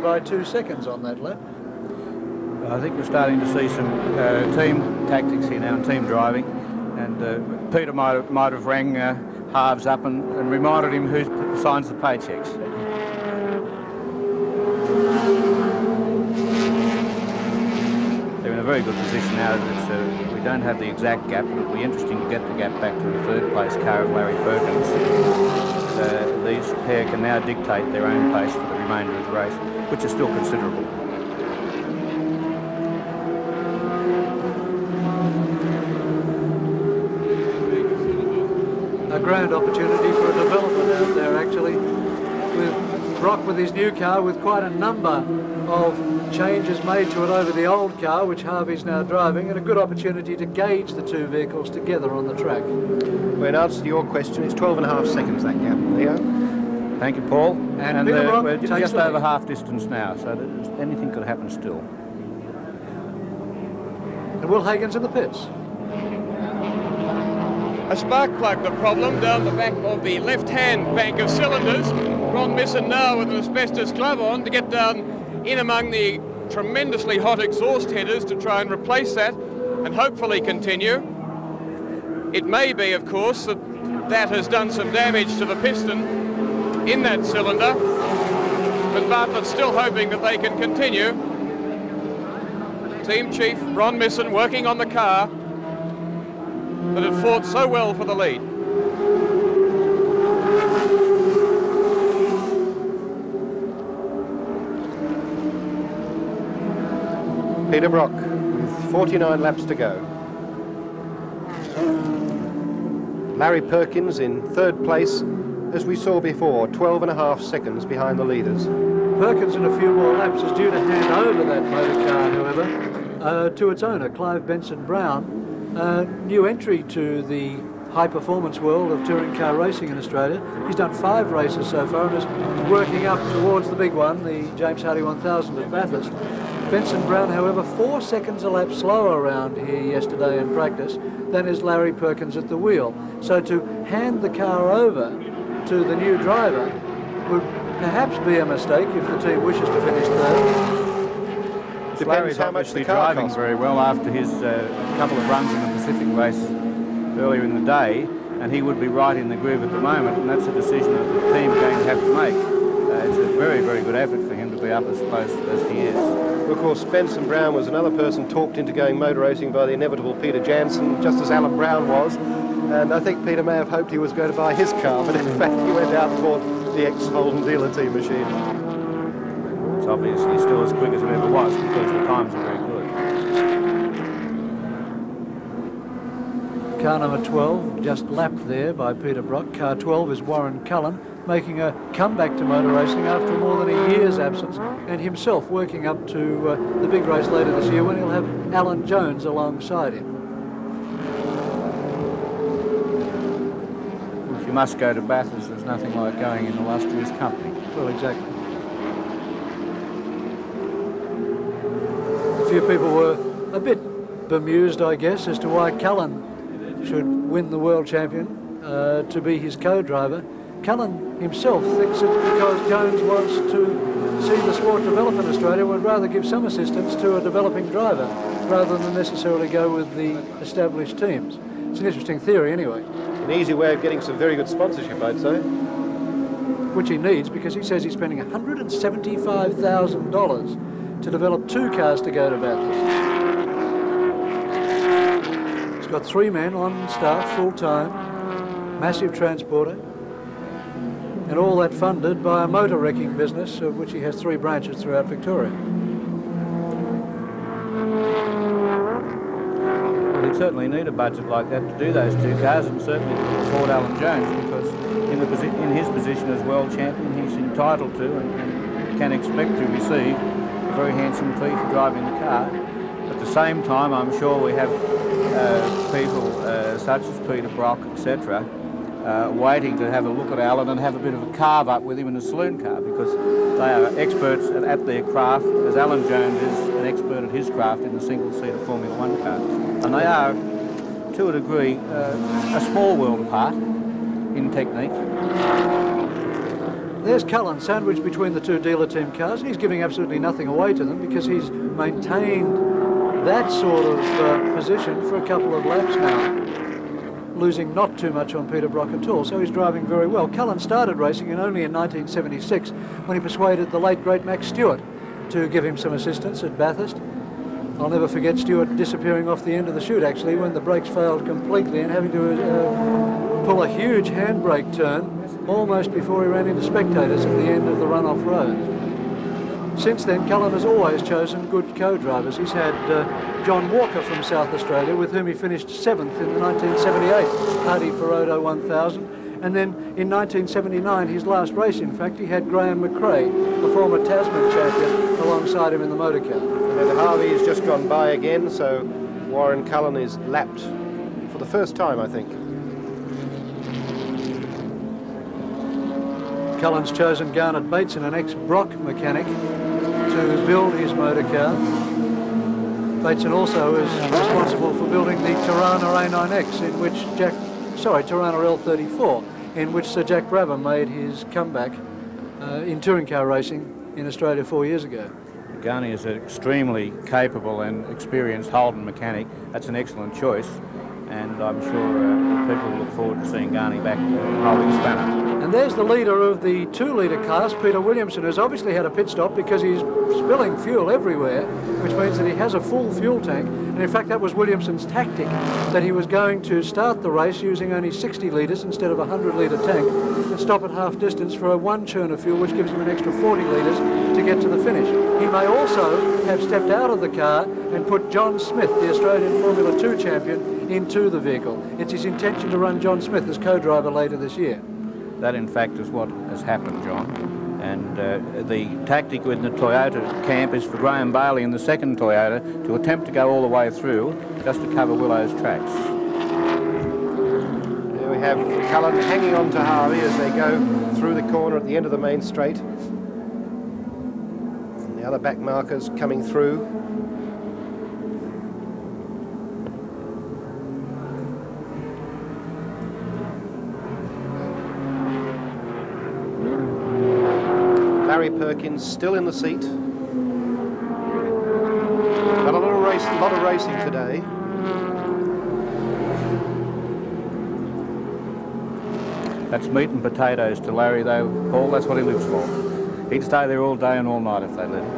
By 2 seconds on that lap. I think we're starting to see some team tactics here now and team driving, and Peter might have rang Harves up and reminded him who signs the paychecks. They're in a very good position now. We don't have the exact gap, but it'll be interesting to get the gap back to the third place car of Larry Perkins. These pair can now dictate their own pace for the remainder of the race, which is still considerable. A grand opportunity for a development out there, actually, with Brock with his new car, with quite a number of changes made to it over the old car, which Harvey's now driving, and a good opportunity to gauge the two vehicles together on the track. Well, in answer to your question, it's 12.5 seconds, that gap, Leo. Thank you, Paul. And we're just over half distance now, so anything could happen still. And Will Hagon's in the pits. A spark plug, the problem, down the back of the left-hand bank of cylinders. Ron Misson now with an asbestos glove on to get down in among the tremendously hot exhaust headers to try and replace that and hopefully continue. It may be, of course, that has done some damage to the piston in that cylinder, but Bartlett's still hoping that they can continue. Team Chief Ron Misson working on the car that had fought so well for the lead. Peter Brock with 49 laps to go. Larry Perkins in third place, as we saw before, 12.5 seconds behind the leaders. Perkins in a few more laps is due to hand over that motor car, however, to its owner, Clive Benson Brown, a new entry to the high-performance world of touring car racing in Australia. He's done 5 races so far and is working up towards the big one, the James Hardy 1000 at Bathurst. Benson Brown, however, 4 seconds a lap slower around here yesterday in practice than is Larry Perkins at the wheel. So to hand the car over to the new driver would perhaps be a mistake if the team wishes to finish third. Larry's obviously driving very well after his couple of runs in the Pacific race earlier in the day, and he would be right in the groove at the moment, and that's a decision that the team are going to have to make. It's a very, very good effort for him to be up as close as he is. Of course, Benson Brown was another person talked into going motor racing by the inevitable Peter Jansen, just as Alan Brown was. And I think Peter may have hoped he was going to buy his car, but in fact he went out and bought the ex-Holden dealer team machine. It's obviously still as quick as it ever was because the times are very good. Car number 12 just lapped there by Peter Brock. Car 12 is Warren Cullen, making a comeback to motor racing after more than a year's absence, and himself working up to the big race later this year when he'll have Alan Jones alongside him. If you must go to Bathurst, there's nothing like going in illustrious company. Well, exactly. A few people were a bit bemused, I guess, as to why Cullen should win the world champion to be his co-driver. Cullen himself thinks it's because Jones wants to see the sport develop in Australia, would rather give some assistance to a developing driver rather than necessarily go with the established teams. It's an interesting theory anyway. An easy way of getting some very good sponsorship, I'd say. Which he needs, because he says he's spending $175,000 to develop 2 cars to go to Bathurst. He's got 3 men on staff full-time, massive transporter, and all that funded by a motor wrecking business, of which he has 3 branches throughout Victoria. Well, he'd certainly need a budget like that to do those 2 cars, and certainly to afford Alan Jones, because in his position as world champion, he's entitled to and can expect to receive a very handsome fee for driving the car. At the same time, I'm sure we have people such as Peter Brock, etc., waiting to have a look at Alan and have a bit of a carve up with him in a saloon car, because they are experts at their craft, as Alan Jones is an expert at his craft in the single-seater Formula 1 car. And they are, to a degree, a small world apart in technique. There's Cullen sandwiched between the 2 dealer team cars, and he's giving absolutely nothing away to them because he's maintained that sort of position for a couple of laps now, losing not too much on Peter Brock at all, so he's driving very well. Cullen started racing only in 1976 when he persuaded the late great Max Stewart to give him some assistance at Bathurst. I'll never forget Stewart disappearing off the end of the chute actually when the brakes failed completely and having to pull a huge handbrake turn almost before he ran into spectators at the end of the run-off road. Since then, Cullen has always chosen good co-drivers. He's had John Walker from South Australia, with whom he finished 7th in the 1978 Hardy Ferodo 1000. And then in 1979, his last race, in fact, he had Graeme McRae, the former Tasman champion, alongside him in the motor car. And the Harvey has just gone by again, so Warren Cullen is lapped for the first time, I think. Cullen's chosen Garnet Bateson, an ex-Brock mechanic, to build his motor car. Bateson also is responsible for building the Tirana A9X, in which Tirana L34, in which Sir Jack Brabham made his comeback in touring car racing in Australia 4 years ago. Garney is an extremely capable and experienced Holden mechanic. That's an excellent choice, and I'm sure people will look forward to seeing Garney back holding the spanner. And there's the leader of the 2-litre class, Peter Williamson, who's obviously had a pit stop because he's spilling fuel everywhere, which means that he has a full fuel tank. And in fact, that was Williamson's tactic, that he was going to start the race using only 60 litres instead of a 100-litre tank and stop at half distance for a 1 churn of fuel, which gives him an extra 40 litres to get to the finish. He may also have stepped out of the car and put John Smith, the Australian Formula 2 champion, into the vehicle. It's his intention to run John Smith as co-driver later this year. That, in fact, is what has happened, John. And the tactic within the Toyota camp is for Graham Bailey in the second Toyota to attempt to go all the way through just to cover Willow's tracks. There we have Cullen hanging on to Harvey as they go through the corner at the end of the main straight. And the other back markers coming through. Larry Perkins still in the seat. Got a lot of racing today. That's meat and potatoes to Larry, though, Paul. That's what he lives for. He'd stay there all day and all night if they let him.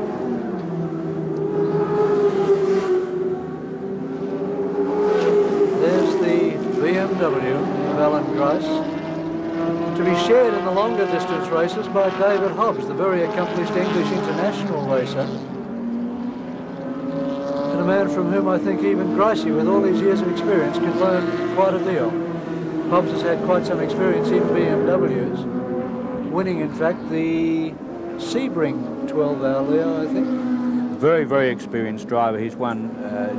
There's the BMW of Alan Grice, to be shared in the longer distance races by David Hobbs, the very accomplished English international racer. And a man from whom I think even Gracie, with all these years of experience, could learn quite a deal. Hobbs has had quite some experience in BMWs, winning, in fact, the Sebring 12-hour Leo, I think. Very, very experienced driver. He's won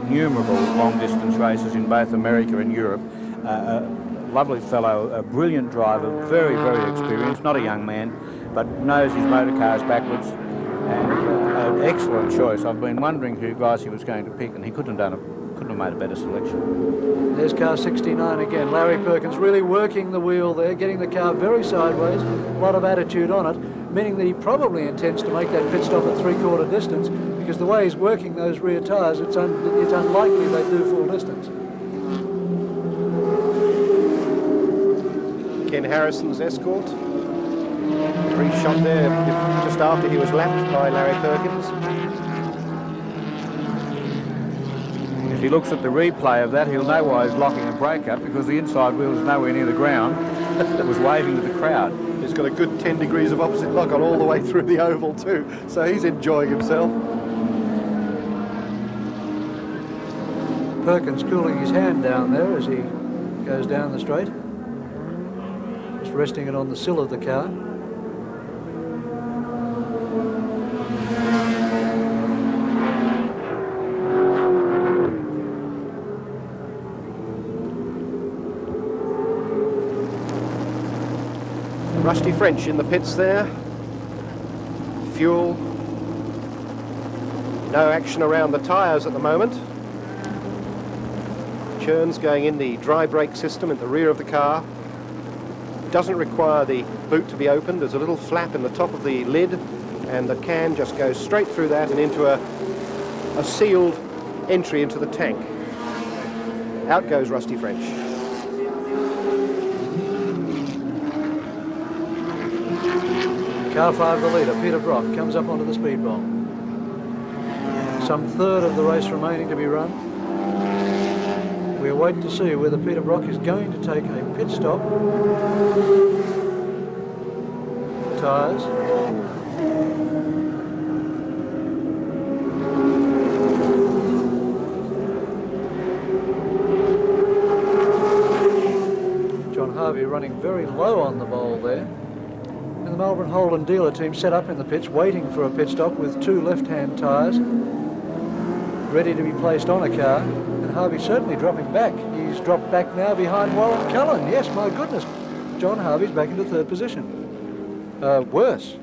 innumerable long-distance races in both America and Europe. Lovely fellow, a brilliant driver, very, very experienced, not a young man, but knows his motor cars backwards, and an excellent choice. I've been wondering who Gracie was going to pick, and he couldn't have made a better selection. There's car 69 again. Larry Perkins really working the wheel there, getting the car very sideways, a lot of attitude on it, meaning that he probably intends to make that pit stop at three-quarter distance, because the way he's working those rear tyres, it's unlikely they do full distance. Ken Harrison's escort. Brief shot there just after he was lapped by Larry Perkins. If he looks at the replay of that, he'll know why he's locking the brake up, because the inside wheel is nowhere near the ground. It was waving to the crowd. He's got a good 10 degrees of opposite lock on all the way through the oval too, so he's enjoying himself. Perkins cooling his hand down there as he goes down the straight. Just resting it on the sill of the car. Rusty French in the pits there. Fuel. No action around the tyres at the moment. Churns going in the dry brake system at the rear of the car. Doesn't require the boot to be opened. There's a little flap in the top of the lid, and the can just goes straight through that and into a sealed entry into the tank. Out goes Rusty French. Car 5, the leader, Peter Brock, comes up onto the speed bowl. Some third of the race remaining to be run. We'll wait to see whether Peter Brock is going to take a pit stop. Tyres. John Harvey running very low on the bowl there. And the Melbourne Holden dealer team set up in the pits, waiting for a pit stop with two left-hand tyres, ready to be placed on a car. And Harvey certainly dropping back. He's dropped back now behind Warren Cullen. Yes, my goodness. John Harvey's back into third position. Worse.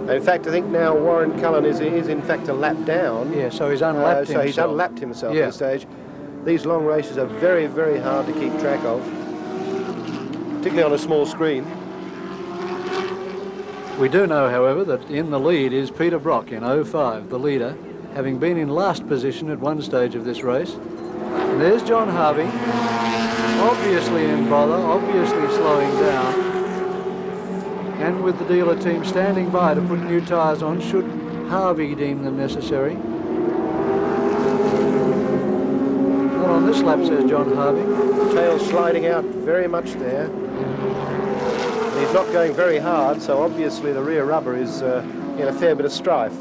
In fact, I think now Warren Cullen is in fact a lap down. Yeah, so he's unlapped himself. So he's unlapped himself at this stage. These long races are very, very hard to keep track of, particularly on a small screen. We do know, however, that in the lead is Peter Brock in 05, the leader, having been in last position at one stage of this race. And there's John Harvey, obviously in bother, obviously slowing down, and with the dealer team standing by to put new tyres on should Harvey deem them necessary. Not on this lap, says John Harvey. Tail sliding out very much there. He's not going very hard, so obviously the rear rubber is in a fair bit of strife.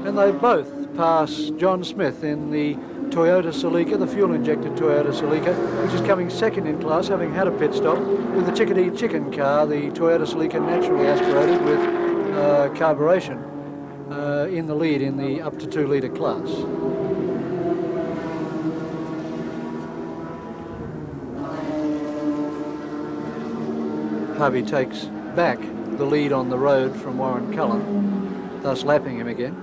And they both pass John Smith in the Toyota Celica, the fuel-injected Toyota Celica, which is coming second in class, having had a pit stop with the Chickadee Chicken car, the Toyota Celica naturally aspirated with carburation in the lead in the up to 2 litre class. Harvey takes back the lead on the road from Warren Cullen, thus lapping him again.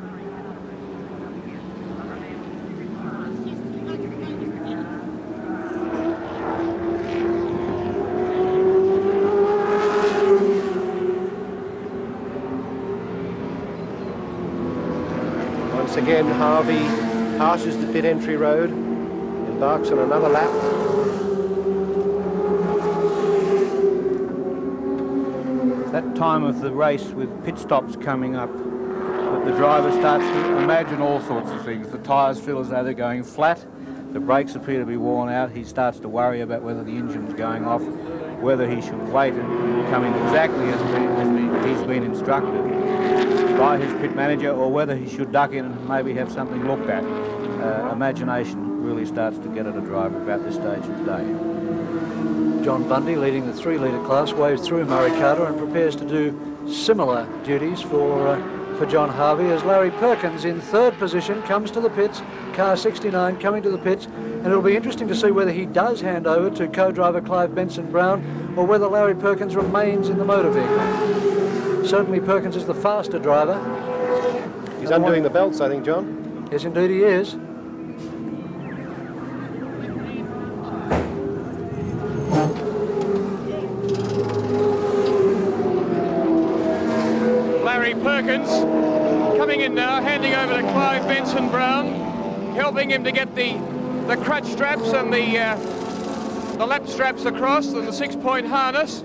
Once again, Harvey passes the pit entry road, embarks on another lap. That time of the race with pit stops coming up, that the driver starts to imagine all sorts of things. The tyres feel as though they're going flat, the brakes appear to be worn out. He starts to worry about whether the engine's going off, whether he should wait and come in exactly as he's been instructed. by his pit manager, or whether he should duck in and maybe have something looked at. Imagination really starts to get at a driver about this stage of the day. John Bundy, leading the 3-litre class, waves through Murray Carter and prepares to do similar duties for John Harvey, as Larry Perkins in 3rd position comes to the pits, car 69 coming to the pits, and it'll be interesting to see whether he does hand over to co-driver Clive Benson-Brown or whether Larry Perkins remains in the motor vehicle. Certainly Perkins is the faster driver. He's undoing the belts, I think, John. Yes, indeed he is. Larry Perkins coming in now, handing over to Clive Benson-Brown, helping him to get the crutch straps and the lap straps across and the 6-point harness.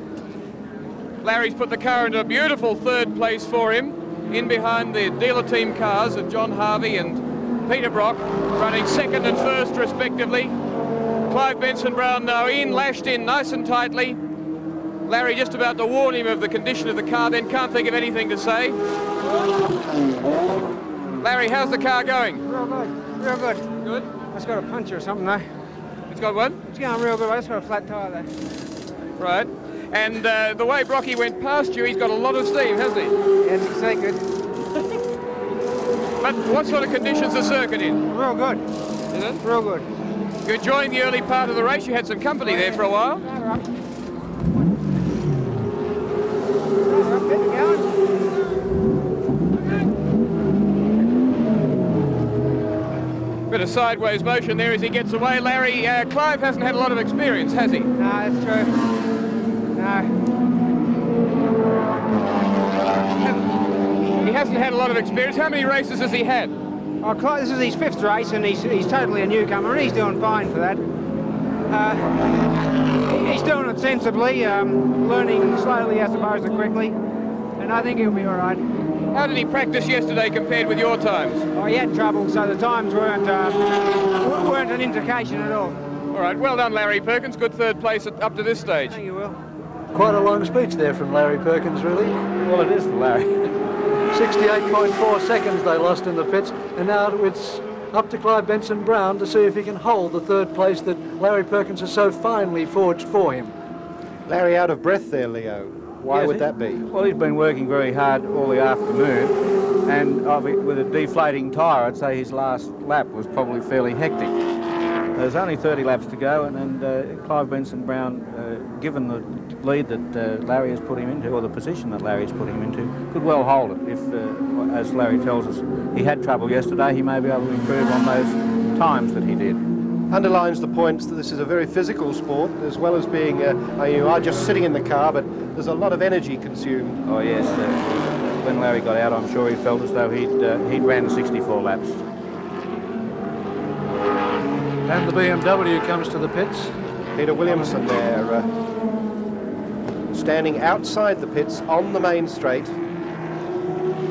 Larry's put the car into a beautiful 3rd place for him, in behind the dealer team cars of John Harvey and Peter Brock, running 2nd and 1st respectively. Clive Benson-Brown now in, lashed in nice and tightly. Larry just about to warn him of the condition of the car, then can't think of anything to say. Larry, how's the car going? Real good, real good. Good? It's got a puncture or something though. It's got one? It's going real good, it's got a flat tyre though. Right. And the way Brocky went past you, he's got a lot of steam, hasn't he? Yeah, it's so good. But what sort of conditions is the circuit in? Real good. Is it? Real good. You enjoying the early part of the race? You had some company there for a while. Bit of sideways motion there as he gets away. Larry, Clive hasn't had a lot of experience, has he? No, that's true. No. He hasn't had a lot of experience. How many races has he had? Oh, Clive, this is his 5th race and he's totally a newcomer and he's doing fine for that. He's doing it sensibly, learning slowly as opposed to quickly, and I think he'll be all right. How did he practice yesterday compared with your times? Oh, he had trouble, so the times weren't an indication at all. All right, well done, Larry Perkins. Good 3rd place up to this stage. Thank you, Will. Quite a long speech there from Larry Perkins, really. Well, it is for Larry. 68.4 seconds they lost in the pits, and now it's up to Clive Benson-Brown to see if he can hold the 3rd place that Larry Perkins has so finely forged for him. Larry out of breath there, Leo. Why would that be? Well, he's been working very hard all the afternoon, and with a deflating tyre, I'd say his last lap was probably fairly hectic. There's only 30 laps to go, and Clive Benson-Brown, given the lead that Larry has put him into, or the position that Larry has put him into, could well hold it. If, as Larry tells us, he had trouble yesterday, he may be able to improve on those times that he did. Underlines the points that this is a very physical sport, as well as being, you are just sitting in the car, but there's a lot of energy consumed. Oh yes, when Larry got out, I'm sure he felt as though he'd ran 64 laps. And the BMW comes to the pits. Peter Williamson there, standing outside the pits on the main straight,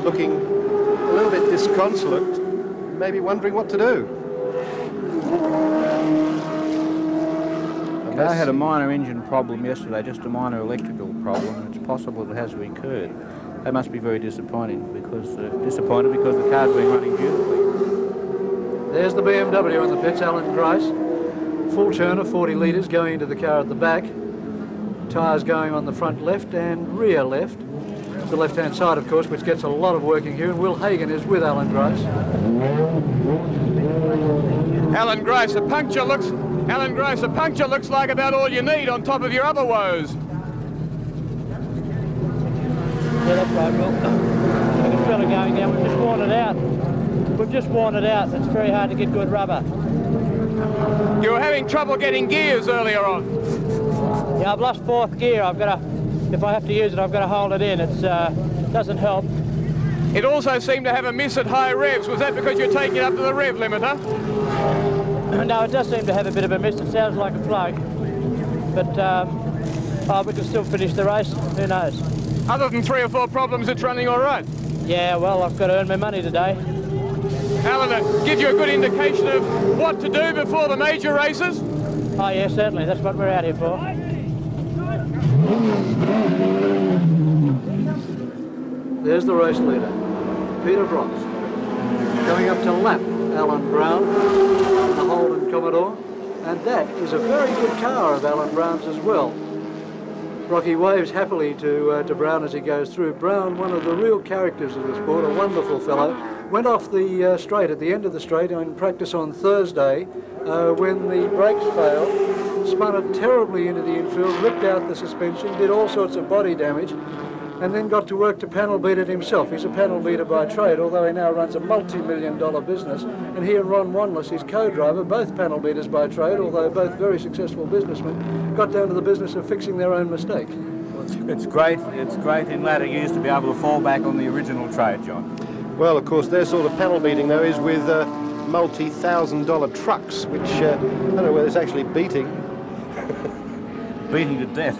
looking a little bit disconsolate, maybe wondering what to do. The car had a minor engine problem yesterday, just a minor electrical problem. It's possible it has recurred. They must be very disappointed because the car's been running beautifully. There's the BMW in the pits, Alan Grice. Full turn of 40 litres going into the car at the back. Tyres going on the front left and rear left. The left-hand side, of course, which gets a lot of working here. And Will Hagon is with Alan Grice. Alan Grice, a puncture looks like about all you need on top of your other woes. Yeah, that's right, Will. Look at the fella going down. We've just worn it out. It's very hard to get good rubber. You were having trouble getting gears earlier on. Yeah, I've lost 4th gear. If I have to use it, I've got to hold it in. It doesn't help. It also seemed to have a miss at high revs. Was that because you're taking it up to the rev limiter? No, it does seem to have a bit of a miss. It sounds like a plug. But we can still finish the race. Who knows? Other than 3 or 4 problems, it's running all right. Yeah, well, I've got to earn my money today. Alan, give you a good indication of what to do before the major races? Oh, yeah, certainly. That's what we're out here for. There's the race leader. Peter Brock. Coming up to lap Alan Brown, the Holden Commodore, and that is a very good car of Alan Brown's as well. Rocky waves happily to Brown as he goes through. Brown, one of the real characters of the sport, a wonderful fellow, went off the straight at the end of the straight in practice on Thursday when the brakes failed, spun it terribly into the infield, ripped out the suspension, did all sorts of body damage, and then got to work to panel beat it himself. He's a panel beater by trade, although he now runs a multi-million-dollar business. And he and Ron Wanless, his co-driver, both panel beaters by trade, although both very successful businessmen, got down to the business of fixing their own mistake. Well, it's great in latter years to be able to fall back on the original trade, John. Well, of course, their sort of panel beating, though, is with multi-thousand-dollar trucks, which I don't know whether it's actually beating. Beating to death.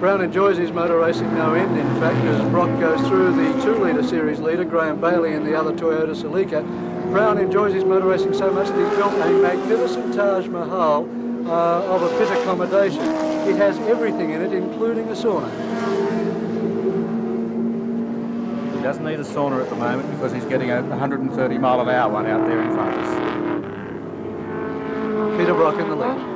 Brown enjoys his motor racing no end, in fact, as Brock goes through the 2-litre series leader, Graeme Bailey in the other Toyota Celica. Brown enjoys his motor racing so much that he's built a magnificent Taj Mahal of a pit accommodation. It has everything in it, including a sauna. He doesn't need a sauna at the moment because he's getting a 130 mile an hour one out there in front of us. Peter Brock in the lead.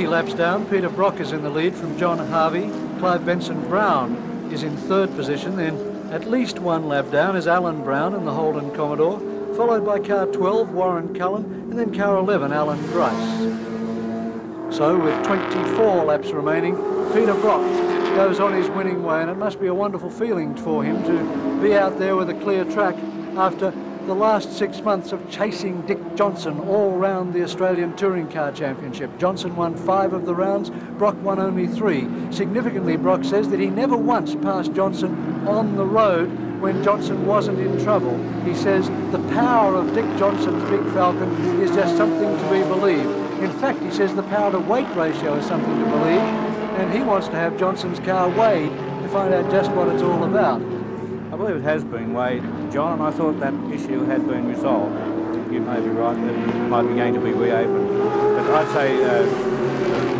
Laps down, Peter Brock is in the lead from John Harvey. Clive Benson Brown is in third position. Then at least one lap down is Alan Brown in the Holden Commodore, followed by car 12, Warren Cullen, and then car 11, Alan Grice. So with 24 laps remaining, Peter Brock goes on his winning way, and it must be a wonderful feeling for him to be out there with a clear track after the last 6 months of chasing Dick Johnson all round the Australian Touring Car Championship. Johnson won 5 of the rounds, Brock won only 3. Significantly, Brock says that he never once passed Johnson on the road when Johnson wasn't in trouble. He says the power of Dick Johnson's Big Falcon is just something to be believed. In fact, he says the power to weight ratio is something to believe, and he wants to have Johnson's car weighed to find out just what it's all about. I believe it has been weighed, John, and I thought that issue had been resolved. You may be right, that it might be going to be reopened. But I'd say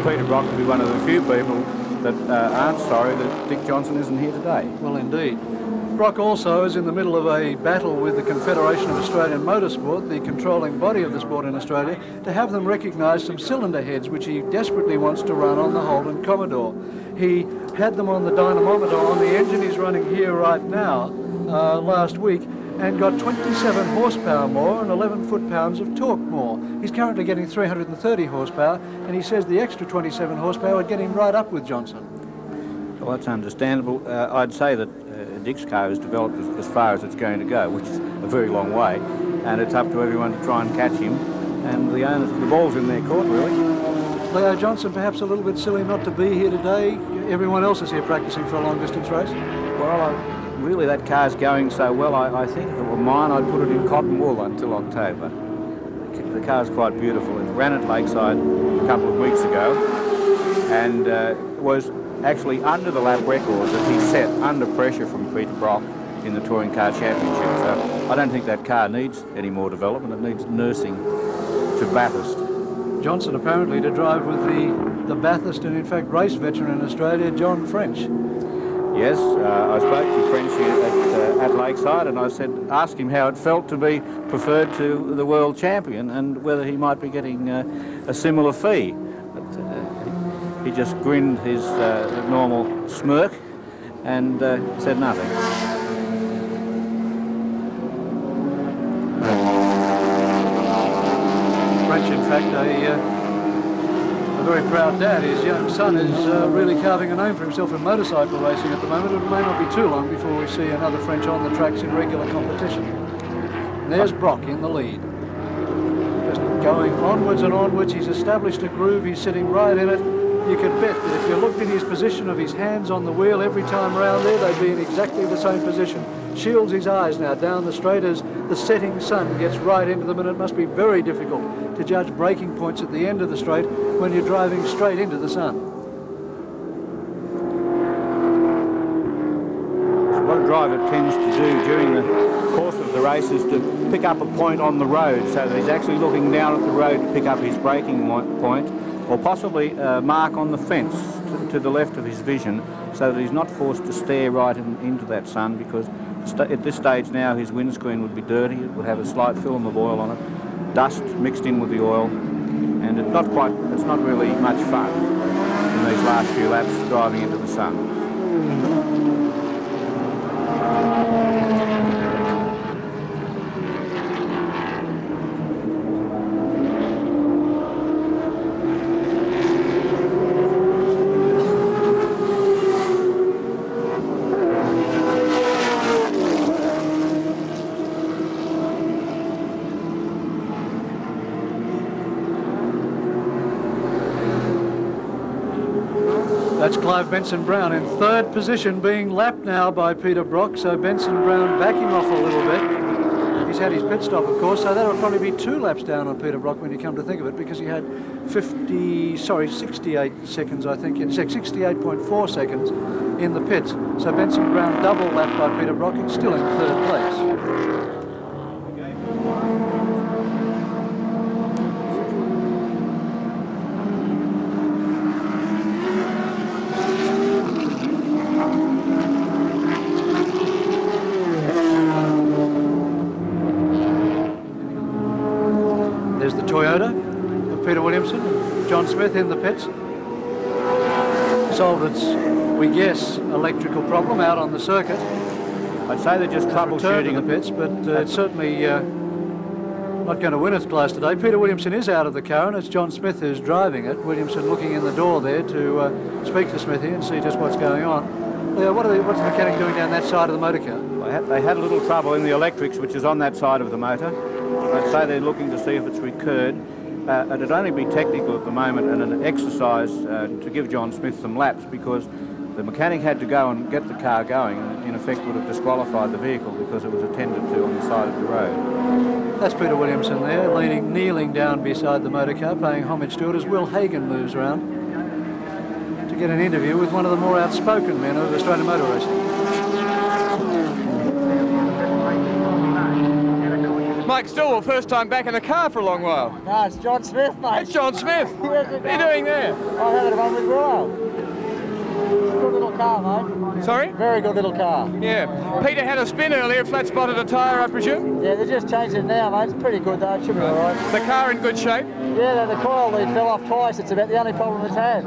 Peter Brock would be one of the few people that aren't sorry that Dick Johnson isn't here today. Well, indeed. Brock also is in the middle of a battle with the Confederation of Australian Motorsport, the controlling body of the sport in Australia, to have them recognise some cylinder heads, which he desperately wants to run on the Holden Commodore. He had them on the dynamometer on the engine he's running here right now last week, and got 27 horsepower more and 11 foot-pounds of torque more. He's currently getting 330 horsepower, and he says the extra 27 horsepower would get him right up with Johnson. Well, that's understandable. I'd say that Dick's car has developed as far as it's going to go, which is a very long way, and it's up to everyone to try and catch him, and the owners, the ball's in their court, really. Leo Johnson perhaps a little bit silly not to be here today. Everyone else is here practicing for a long-distance race. Well, really that car's going so well, I think if it were mine, I'd put it in cotton wool until October. The car's quite beautiful. It ran at Lakeside a couple of weeks ago, and was actually under the lap record that he set under pressure from Peter Brock in the Touring Car Championship. So I don't think that car needs any more development. It needs nursing to Bathurst. Johnson apparently to drive with the Bathurst and in fact race veteran in Australia, John French. Yes, I spoke to French at Lakeside, and I asked him how it felt to be preferred to the world champion and whether he might be getting a similar fee. But, he just grinned his normal smirk and said nothing. French, in fact, a A very proud dad. His young son is really carving a name for himself in motorcycle racing at the moment. It may not be too long before we see another French on the tracks in regular competition. And there's Brock in the lead. Just going onwards and onwards. He's established a groove. He's sitting right in it. You could bet that if you looked in his position of his hands on the wheel every time round there, they'd be in exactly the same position. Shields his eyes now down the straight as the setting sun gets right into them, and it must be very difficult to judge braking points at the end of the straight when you're driving straight into the sun. So what a driver tends to do during the course of the race is to pick up a point on the road, so that he's actually looking down at the road to pick up his braking point, or possibly a mark on the fence to the left of his vision, so that he's not forced to stare right into that sun, because at this stage now his windscreen would be dirty. It would have a slight film of oil on it, dust mixed in with the oil, and it's not really much fun in these last few laps driving into the sun. That's Clive Benson-Brown in third position, being lapped now by Peter Brock, so Benson-Brown backing off a little bit. He's had his pit stop, of course, so that'll probably be 2 laps down on Peter Brock when you come to think of it, because he had 68 seconds, I think, 68.4 seconds in the pits. So Benson-Brown double lapped by Peter Brock, and still in third place. Toyota of Peter Williamson, John Smith in the pits. Solved its, we guess, electrical problem out on the circuit. I'd say they're just troubleshooting the pits, but it's certainly not going to win its class today. Peter Williamson is out of the car, and it's John Smith who's driving it. Williamson looking in the door there to speak to Smithy and see just what's going on. Leo, what's the mechanic doing down that side of the motor car? They had a little trouble in the electrics, which is on that side of the motor. I'd say they're looking to see if it's recurred. It'd only be technical at the moment and an exercise to give John Smith some laps, because the mechanic had to go and get the car going, and in effect would have disqualified the vehicle because it was attended to on the side of the road. That's Peter Williamson there, kneeling down beside the motor car, paying homage to it as Will Hagon moves around to get an interview with one of the more outspoken men of Australian motor racing. Mike Stillwell, first time back in the car for a long while. No, it's John Smith, mate. It's John Smith. What are you doing there? I'm having a run with Willow. Good little car, mate. Sorry? Very good little car. Yeah. Peter had a spin earlier, flat spotted a tyre, I presume? Yeah, they just changed it now, mate. It's pretty good, though. It should be all right. The car in good shape? Yeah, the coil lead fell off twice. It's about the only problem it's had.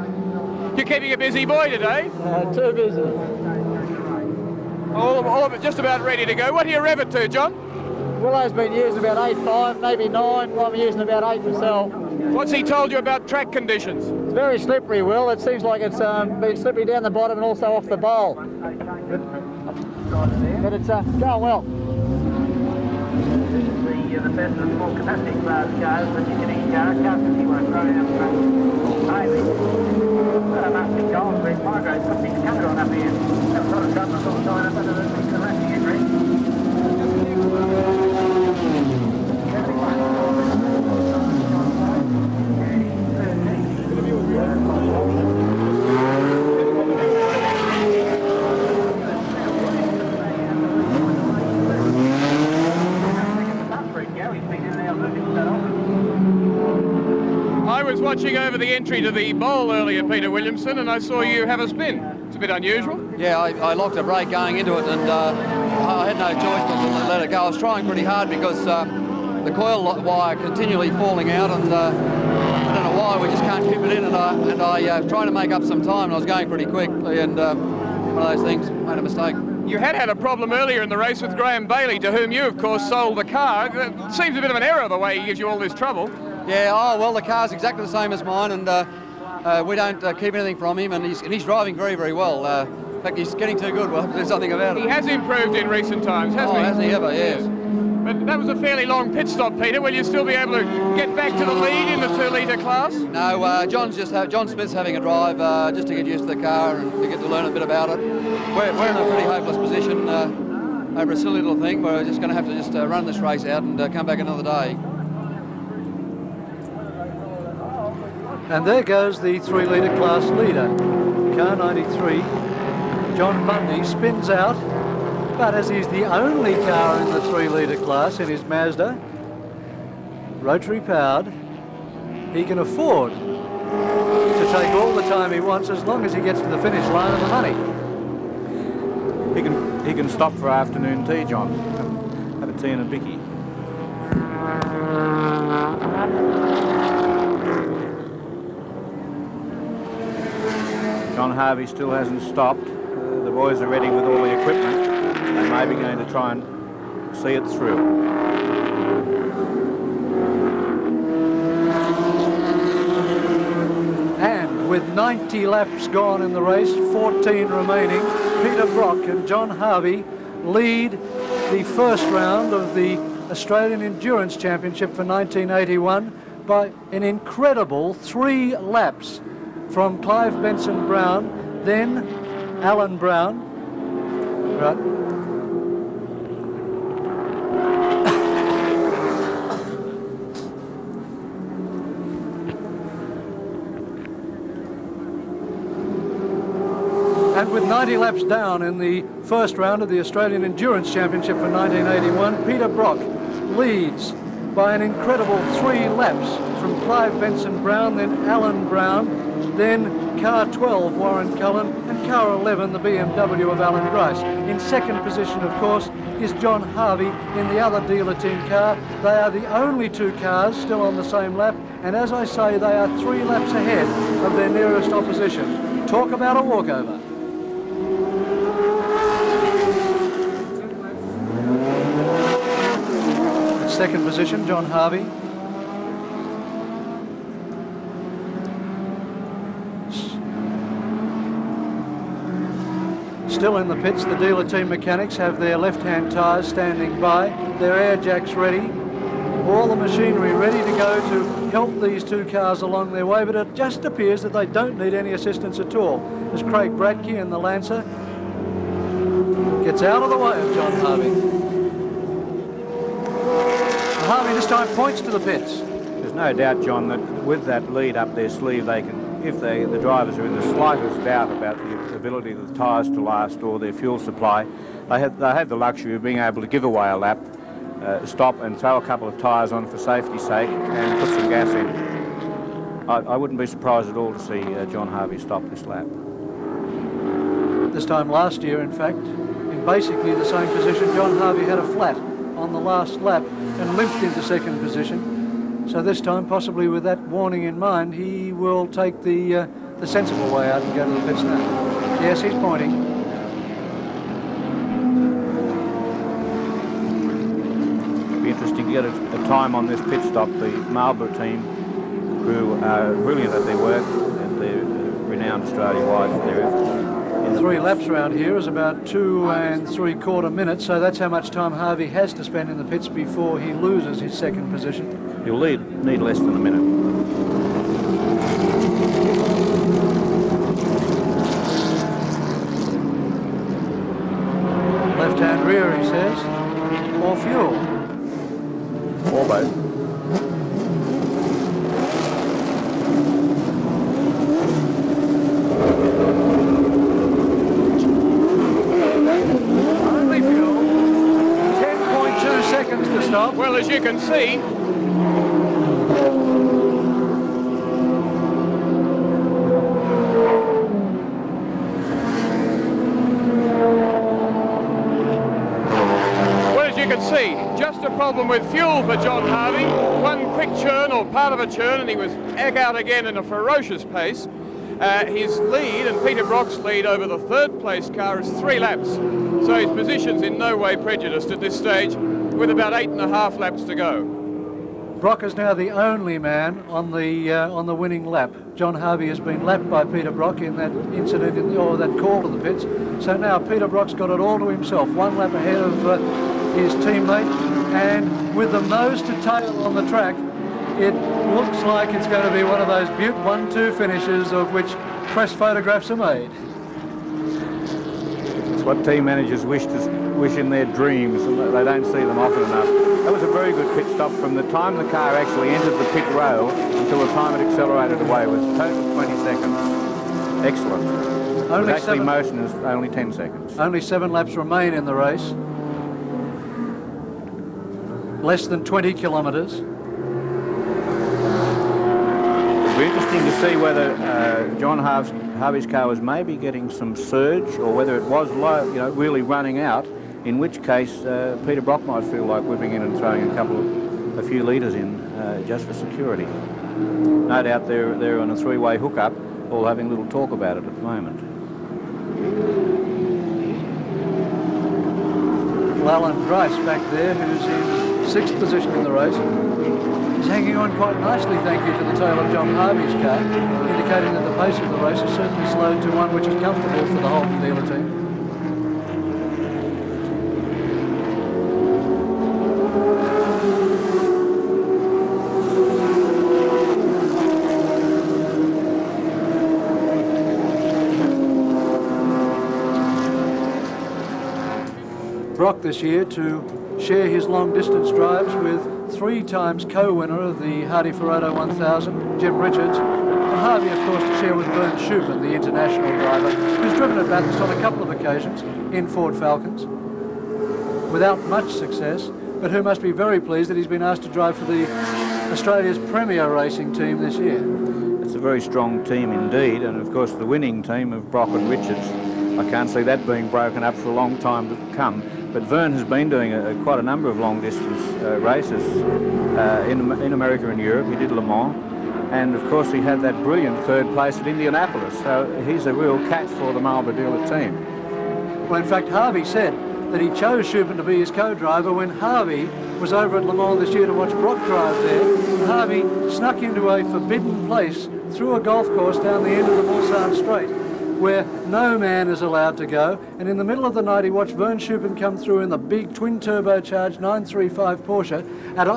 You're keeping a busy boy today? Too busy. All of it just about ready to go. What do you rev it to, John? Willow's been using about 8.5, maybe 9. I'm using about 8 myself. What's he told you about track conditions? It's very slippery, Will. It seems like it's been slippery down the bottom and also off the bowl. But it's going well. This is the best of the small capacity class cars, but you can eat car 51 grams. Maybe. Must be gold, but migrates something covered on up here. Some sort of government all tied up under the capacity agreement. I was watching over the entry to the bowl earlier, Peter Williamson, and I saw you have a spin. It's a bit unusual. Yeah, I locked a brake going into it, and I had no choice but to let it go. I was trying pretty hard because the coil wire continually falling out, and I don't know why, we just can't keep it in, and I tried to make up some time, and I was going pretty quickly, and one of those things, made a mistake. You had a problem earlier in the race with Graeme Bailey, to whom you, of course, sold the car. It seems a bit of an error the way he gives you all this trouble. Yeah, oh, well, the car's exactly the same as mine, and We don't keep anything from him, and he's driving very, very well. In fact, he's getting too good. We'll have to do something about it. He has improved in recent times, hasn't he? Has he ever? Yes. But that was a fairly long pit stop, Peter. Will you still be able to get back to the lead in the 2-litre class? No, John Smith's having a drive just to get used to the car and to get to learn a bit about it. We're in a pretty hopeless position over a silly little thing. We're just going to have to just run this race out and come back another day. And there goes the 3-litre class leader. Car 93, John Bundy, spins out. But as he's the only car in the 3-litre class in his Mazda, rotary powered, he can afford to take all the time he wants as long as he gets to the finish line and the money. He can stop for afternoon tea, John. Have a tea and a bicky. John Harvey still hasn't stopped. The boys are ready with all the equipment. They may be going to try and see it through. And with 90 laps gone in the race, 14 remaining, Peter Brock and John Harvey lead the first round of the Australian Endurance Championship for 1981 by an incredible 3 laps from Clive Benson Brown, then Alan Brown. Right. And with 90 laps down in the first round of the Australian Endurance Championship for 1981, Peter Brock leads by an incredible 3 laps from Clive Benson Brown, then Alan Brown, then car 12, Warren Cullen, and car 11, the BMW of Alan Grice. In second position, of course, is John Harvey in the other dealer team car. They are the only 2 cars still on the same lap, and as I say, they are 3 laps ahead of their nearest opposition. Talk about a walkover. In second position, John Harvey. Still in the pits, the dealer team mechanics have their left-hand tyres standing by, their air jacks ready, all the machinery ready to go to help these 2 cars along their way, but it just appears that they don't need any assistance at all, as Craig Bradke in the Lancer gets out of the way of John Harvey. Harvey this time points to the pits. There's no doubt, John, that with that lead up their sleeve, they can, if the drivers are in the slightest doubt about the ability of the tyres to last or their fuel supply, they have the luxury of being able to give away a lap, stop and throw a couple of tyres on for safety's sake and put some gas in. I wouldn't be surprised at all to see John Harvey stop this lap. This time last year, in fact, in basically the same position, John Harvey had a flat on the last lap and limped into second position. So this time, possibly with that warning in mind, he will take the sensible way out and go to the pits now. Yes, he's pointing. It'll be interesting to get a time on this pit stop. The Marlborough team, who are brilliant at their work, and they're renowned Australia-wide for their efforts. 3 laps around here is about 2 3/4 minutes, so that's how much time Harvey has to spend in the pits before he loses his second position. He'll need less than a minute. Left-hand rear, he says, or fuel. Or both. Only fuel. 10.2 seconds to stop. Well, as you can see, just a problem with fuel for John Harvey. One quick churn or part of a churn and he was egg out again in a ferocious pace. His lead and Peter Brock's lead over the 3rd place car is 3 laps. So his position's in no way prejudiced at this stage with about 8.5 laps to go. Brock is now the only man on the winning lap. John Harvey has been lapped by Peter Brock in that incident, or that call to the pits. So now Peter Brock's got it all to himself, one lap ahead of his teammate, and with them nose to tail on the track, it looks like it's going to be one of those Butte 1-2 finishes of which press photographs are made. It's what team managers wish in their dreams, and they don't see them often enough. That was a very good pit stop from the time the car actually entered the pit row until the time it accelerated away. It was a total of 20 seconds. Excellent. Only actually motion is only 10 seconds. Only 7 laps remain in the race. Less than 20 kilometres. It'll be interesting to see whether John Harvey's car was maybe getting some surge, or whether it was low, really running out, in which case Peter Brock might feel like whipping in and throwing a few litres in just for security. No doubt they're on a 3-way hookup, all having a little talk about it at the moment. Alan Grice back there, who's in 6th position in the race. He's hanging on quite nicely, thank you, to the tail of John Harvey's car, indicating that the pace of the race is certainly slowed to one which is comfortable for the Holden dealer team. Brock this year to share his long-distance drives with 3 times co-winner of the Hardy Ferrado 1000, Jim Richards, and Harvey, of course, to share with Vern Schuppan, the international driver, who's driven at Bathurst on a couple of occasions in Ford Falcons, without much success, but who must be very pleased that he's been asked to drive for the Australia's premier racing team this year. It's a very strong team indeed, and of course the winning team of Brock and Richards, I can't see that being broken up for a long time to come. But Vern has been doing quite a number of long-distance races in America and Europe. He did Le Mans, and of course he had that brilliant 3rd place at Indianapolis. So he's a real catch for the Marlboro dealer team. Well, in fact, Harvey said that he chose Schuppan to be his co-driver when Harvey was over at Le Mans this year to watch Brock drive there. And Harvey snuck into a forbidden place through a golf course down the end of the Mulsanne Straight, where no man is allowed to go, and in the middle of the night he watched Vern Schuppan come through in the big twin-turbocharged 935 Porsche at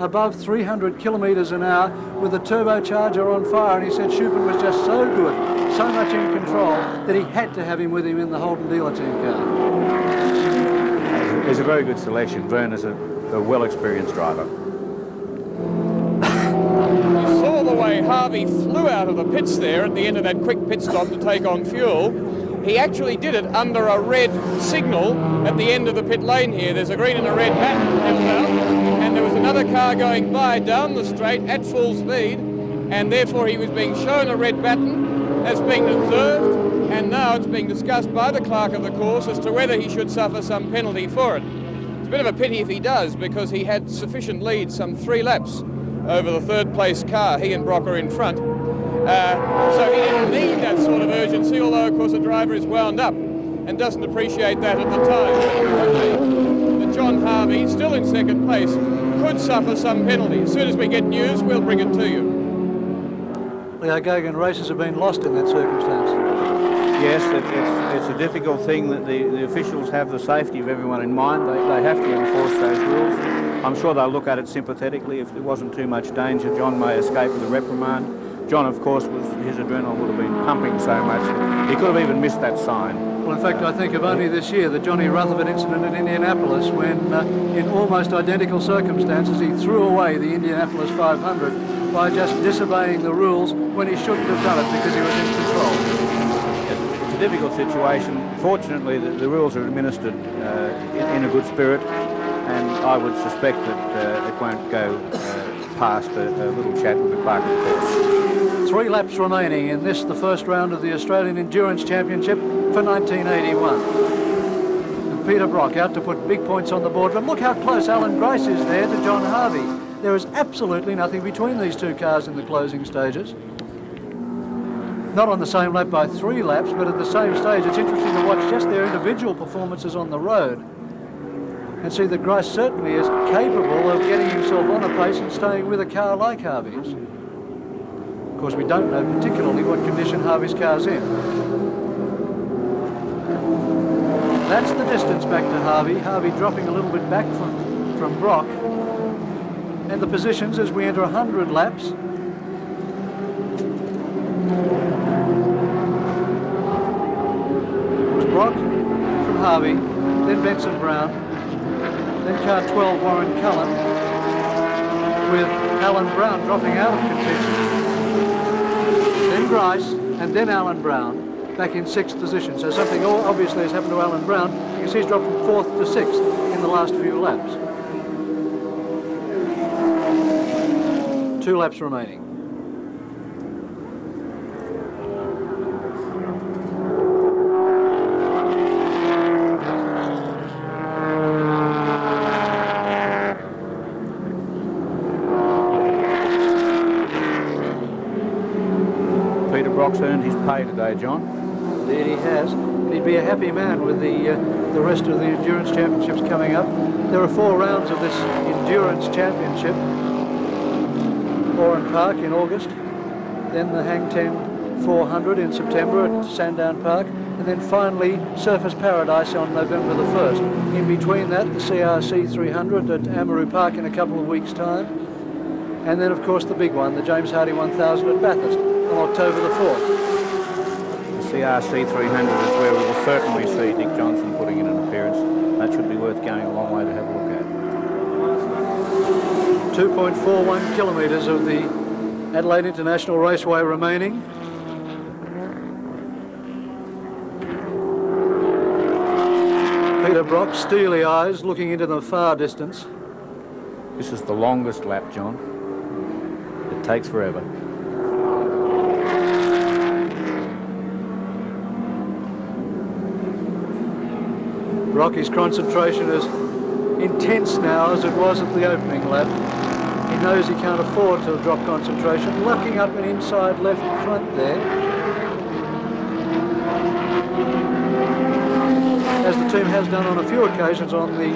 above 300 kilometres an hour with the turbocharger on fire, and he said Schuppan was just so good, so much in control, that he had to have him with him in the Holden dealer team car. It's a very good selection. Vern is a well-experienced driver. Saw the way Harvey flew out of the pits there at the end of that quick pit stop to take on fuel. He actually did it under a red signal at the end of the pit lane here. There's a green and a red button held out, and there was another car going by down the straight at full speed, and therefore he was being shown a red button as being observed, and now it's being discussed by the clerk of the course as to whether he should suffer some penalty for it. It's a bit of a pity if he does, because he had sufficient lead, some 3 laps over the 3rd place car. He and Brock are in front. So he didn't need that sort of urgency, although of course the driver is wound up and doesn't appreciate that at the time. That John Harvey, still in 2nd place, could suffer some penalty. As soon as we get news, we'll bring it to you. The Hagon races have been lost in that circumstance. Yes, it's a difficult thing that the officials have the safety of everyone in mind. They have to enforce those rules. I'm sure they'll look at it sympathetically. If there wasn't too much danger, John may escape with a reprimand. John, of course, his adrenaline would have been pumping so much that he could have even missed that sign. Well, in fact, I think of only this year the Johnny Rutherford incident at Indianapolis, when in almost identical circumstances he threw away the Indianapolis 500 by just disobeying the rules when he shouldn't have done it because he was in control. It's a difficult situation. Fortunately, the rules are administered in a good spirit, and I would suspect that it won't go past a little chat with the clerk of the course. 3 laps remaining in this, the first round of the Australian Endurance Championship for 1981. And Peter Brock out to put big points on the board, but look how close Alan Grice is there to John Harvey. There is absolutely nothing between these 2 cars in the closing stages. Not on the same lap by 3 laps, but at the same stage. It's interesting to watch just their individual performances on the road. and see that Grice certainly is capable of getting himself on a pace and staying with a car like Harvey's. Of course, we don't know particularly what condition Harvey's car's in. That's the distance back to Harvey. Harvey dropping a little bit back from Brock. And the positions as we enter 100 laps. It was Brock from Harvey, then Benson Brown, then car 12 Warren Cullen, with Alan Brown dropping out of contention, then Grice, and then Alan Brown back in 6th position. So something obviously has happened to Alan Brown. You can see he's dropped from 4th to 6th in the last few laps. 2 laps remaining. Peter Brock's earned his pay today, John. Indeed he has. And he'd be a happy man with the rest of the Endurance Championships coming up. There are 4 rounds of this Endurance Championship. Oran Park in August, then the Hang 10 400 in September at Sandown Park, and then finally Surfers Paradise on November the 1st. In between that, the CRC 300 at Amaru Park in a couple of weeks' time, and then of course the big one, the James Hardy 1000 at Bathurst on October the 4th. The CRC 300 is where we will certainly see Dick Johnson putting in an appearance. That should be worth going a long way to have a look at. 2.41 kilometres of the Adelaide International Raceway remaining. Peter Brock, steely eyes, looking into the far distance. This is the longest lap, John. It takes forever. Brocky's concentration is intense now as it was at the opening lap. He knows he can't afford to drop concentration, lucking up an inside left front there. As the team has done on a few occasions on the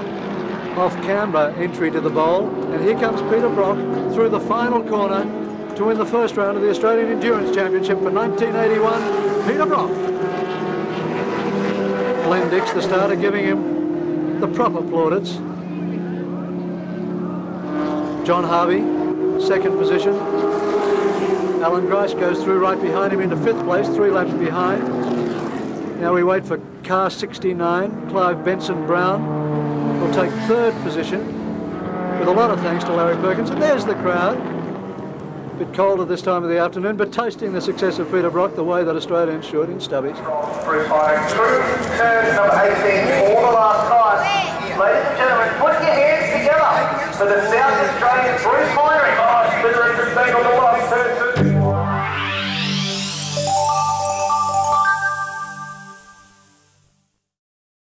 off-camber entry to the bowl. And here comes Peter Brock through the final corner to win the first round of the Australian Endurance Championship for 1981. Peter Brock. Glenn Dix, the starter, giving him the proper plaudits. John Harvey, 2nd position. Alan Grice goes through right behind him into 5th place, 3 laps behind. Now we wait for car 69, Clive Benson Brown will take 3rd position with a lot of thanks to Larry Perkins. And there's the crowd. A bit cold at this time of the afternoon, but toasting the success of Peter Brock the way that Australians should in Stubbies. Through turn number 18 for the last time. Ladies and gentlemen, put your hands together for the South Australian Bruce Minor